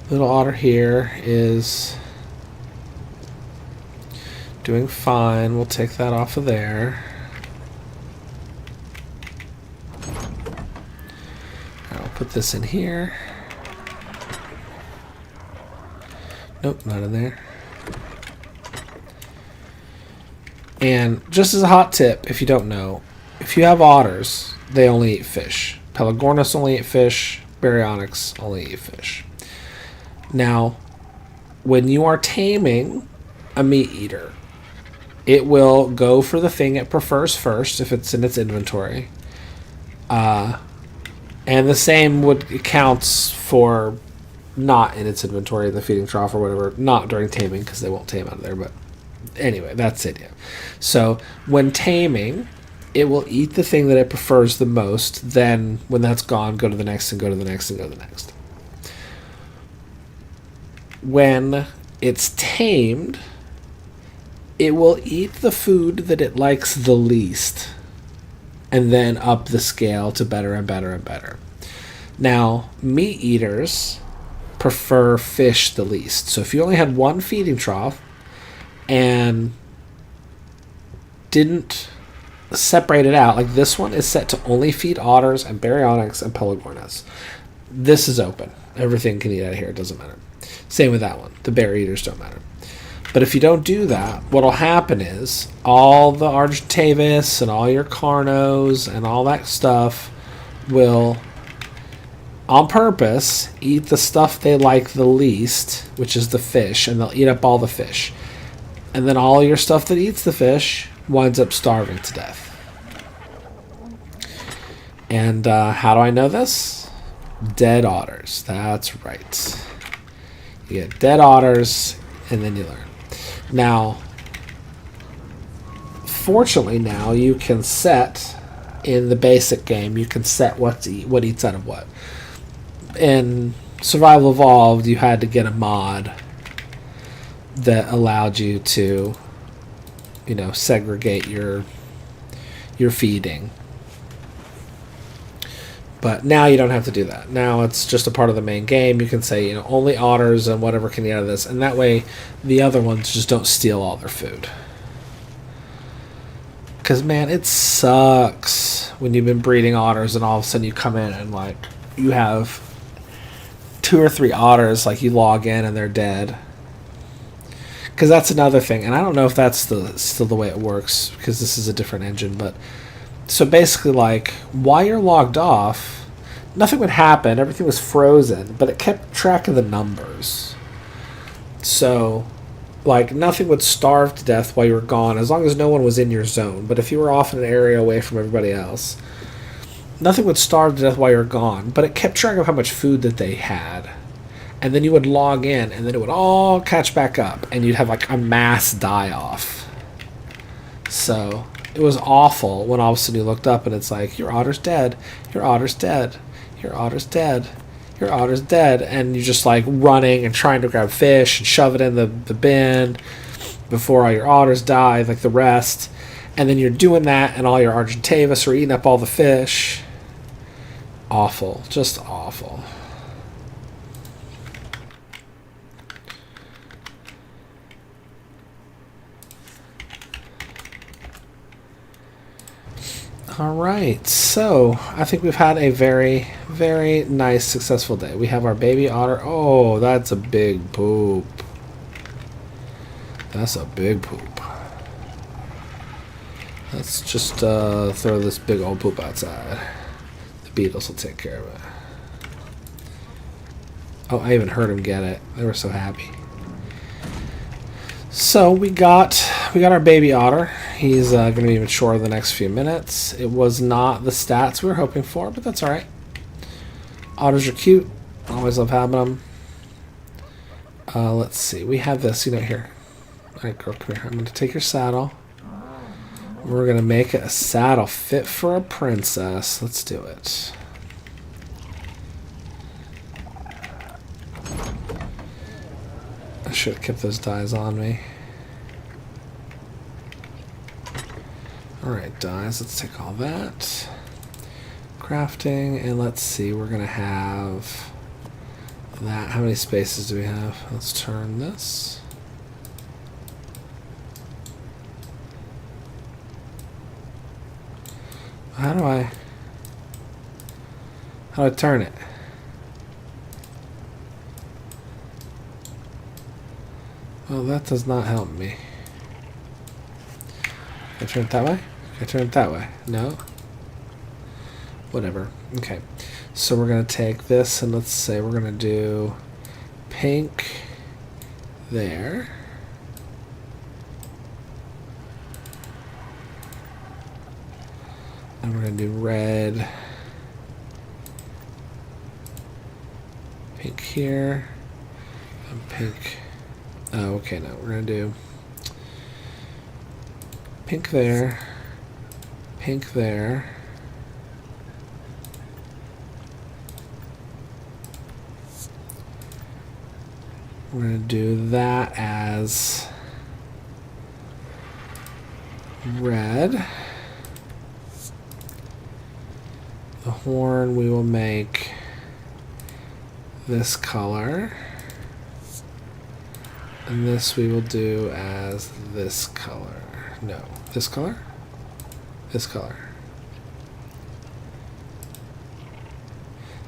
Little Otter here is doing fine. We'll take that off of there. I'll put this in here. Nope, not in there. And just as a hot tip, if you don't know, if you have otters, they only eat fish. Pelagornis only eat fish. Baryonyx only eat fish. Now, when you are taming a meat eater, it will go for the thing it prefers first if it's in its inventory. And the same counts for not in its inventory, the feeding trough or whatever, not during taming because they won't tame out of there. But anyway, that's it. Yeah. So when taming, it will eat the thing that it prefers the most. Then when that's gone, go to the next and go to the next and go to the next. When it's tamed, it will eat the food that it likes the least and then up the scale to better and better and better. Now, meat eaters prefer fish the least. So if you only had one feeding trough and didn't separate it out, like this one is set to only feed otters and baryonyx and pelagornis. This is open. Everything can eat out of here. It doesn't matter. Same with that one. The bear eaters don't matter. But if you don't do that, what'll happen is all the Argentavis and all your Carnos and all that stuff will, on purpose, eat the stuff they like the least, which is the fish, and they'll eat up all the fish. And then all your stuff that eats the fish winds up starving to death. And how do I know this? Dead otters. That's right. You get dead otters, and then you learn. Now, fortunately now you can set, in the basic game, you can set what eats out of what. In Survival Evolved, you had to get a mod that allowed you to, segregate your feeding. But now you don't have to do that. Now it's just a part of the main game. You can say, only otters and whatever can eat out of this. And that way the other ones just don't steal all their food. Because, man, it sucks when you've been breeding otters and all of a sudden you come in and, you have 2 or 3 otters, you log in and they're dead. Because that's another thing. And I don't know if that's still the way it works, because this is a different engine, but... So basically, while you're logged off, nothing would happen. Everything was frozen, but it kept track of the numbers. So, nothing would starve to death while you were gone, as long as no one was in your zone. But if you were off in an area away from everybody else, nothing would starve to death while you were gone. But it kept track of how much food that they had. And then you would log in, and then it would all catch back up, and you'd have, a mass die-off. So... It was awful when all of a sudden you looked up and it's your otter's dead, your otter's dead, your otter's dead, your otter's dead. And you're just running and trying to grab fish and shove it in the bin before all your otters die, like the rest. And then you're doing that and all your Argentavis are eating up all the fish. Awful. Just awful. All right, so I think we've had a very, very nice, successful day. We have our baby otter. Oh, that's a big poop. That's a big poop. Let's just throw this big old poop outside. The beetles will take care of it. Oh, I even heard them get it. They were so happy. So we got our baby otter. He's going to be mature in the next few minutes. It was not the stats we were hoping for, but that's all right. Otters are cute. Always love having them. Let's see. We have this, here. All right, girl, come here. I'm going to take your saddle. We're going to make it a saddle fit for a princess. Let's do it. I should have kept those dyes on me. Alright, dyes. Let's take all that. Crafting, and let's see. We're going to have that. How many spaces do we have? Let's turn this. How do I turn it? Well, that does not help me. Can I turn it that way? Can I turn it that way? No? Whatever. Okay. So we're going to take this and let's say we're going to do pink there. And we're going to do red. Pink here. And pink. Oh, okay, no. We're going to do pink there. Pink there. We're going to do that as red. The horn we will make this color. And this we will do as this color. No, this color? This color.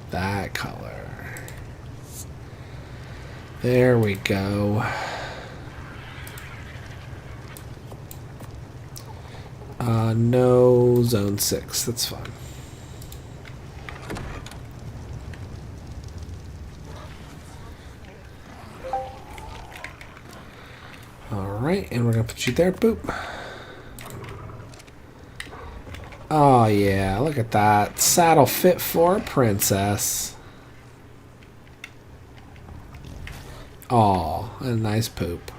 That color. There we go. No zone 6. That's fine. Alright, and we're going to put you there. Boop. Oh, yeah. Look at that. Saddle fit for a princess. Oh, a nice poop.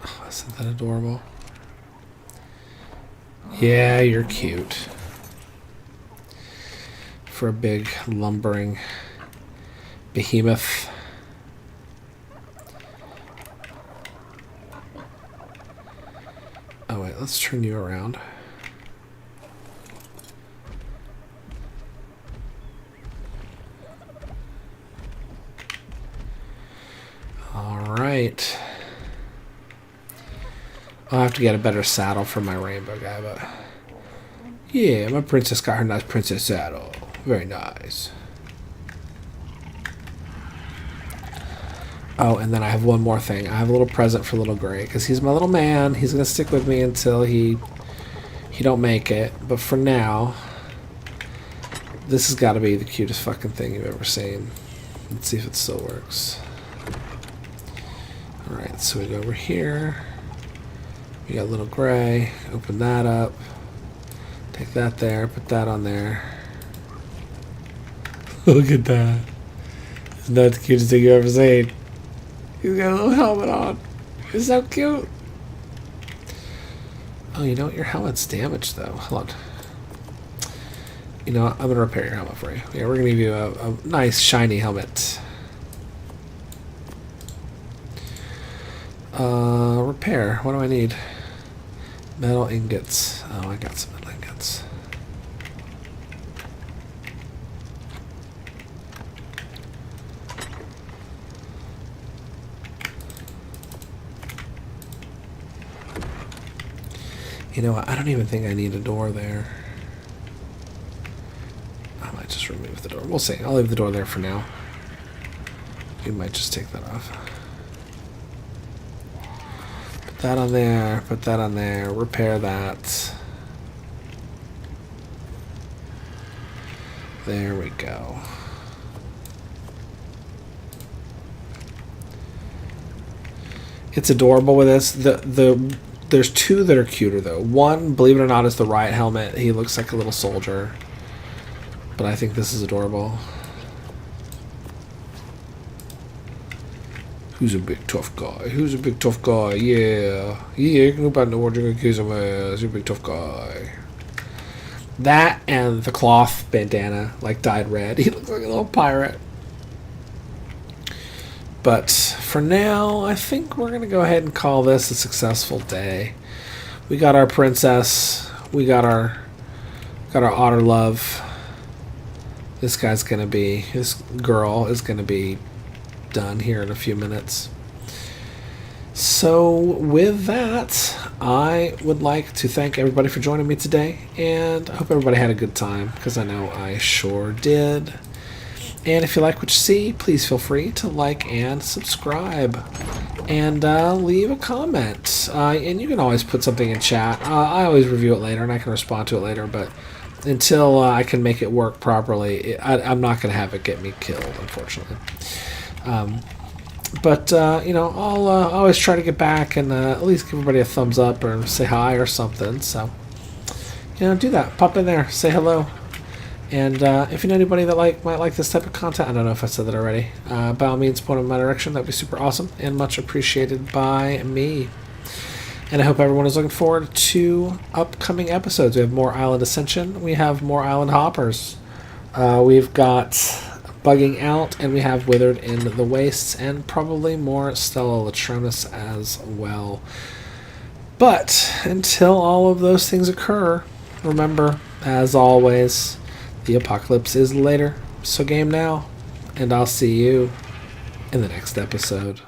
Oh, isn't that adorable? Yeah, you're cute. For a big, lumbering behemoth. Oh, wait, let's turn you around. Alright. I'll have to get a better saddle for my rainbow guy, but... yeah, my princess got her nice princess saddle. Very nice. Oh, and then I have one more thing. I have a little present for Little Gray, because he's my little man. He's going to stick with me until he don't make it. But for now, this has got to be the cutest fucking thing you've ever seen. Let's see if it still works. Alright, so we go over here. We got Little Gray. Open that up. Take that there. Put that on there. Look at that. Isn't that the cutest thing you've ever seen? He's got a little helmet on. It's so cute. Oh, you know what? Your helmet's damaged, though. Hold on. You know what? I'm going to repair your helmet for you. Yeah, we're going to give you a nice, shiny helmet. Repair. What do I need? Metal ingots. Oh, I got some metal ingots. You know what? I don't even think I need a door there. I might just remove the door. We'll see. I'll leave the door there for now. You might just take that off. Put that on there. Put that on there. Repair that. There we go. It's adorable with this. There's two that are cuter, though. One, believe it or not, is the riot helmet. He looks like a little soldier. But I think this is adorable. Who's a big tough guy? Who's a big tough guy? Yeah. Yeah, nobody knows what you're going to kiss him as. You're a big tough guy. That and the cloth bandana, like dyed red. He looks like a little pirate. But for now, I think we're going to go ahead and call this a successful day. We got our princess. We got our otter love. This girl is going to be done here in a few minutes. So with that, I would like to thank everybody for joining me today, and I hope everybody had a good time, because I know I sure did. And if you like what you see, please feel free to like and subscribe. And leave a comment. And you can always put something in chat. I always review it later, and I can respond to it later. But until I can make it work properly, I'm not going to have it get me killed, unfortunately. You know, I'll always try to get back and at least give everybody a thumbs up or say hi or something. So, you know, do that. Pop in there. Say hello. And if you know anybody that might like this type of content, I don't know if I said that already, by all means, point them in my direction. That'd be super awesome and much appreciated by me. And I hope everyone is looking forward to upcoming episodes. We have more Island Ascension. We have more Island Hoppers. We've got Bugging Out, and we have Withered in the Wastes, and probably more Stella Latronus as well. But until all of those things occur, remember, as always, the apocalypse is later, so game now, and I'll see you in the next episode.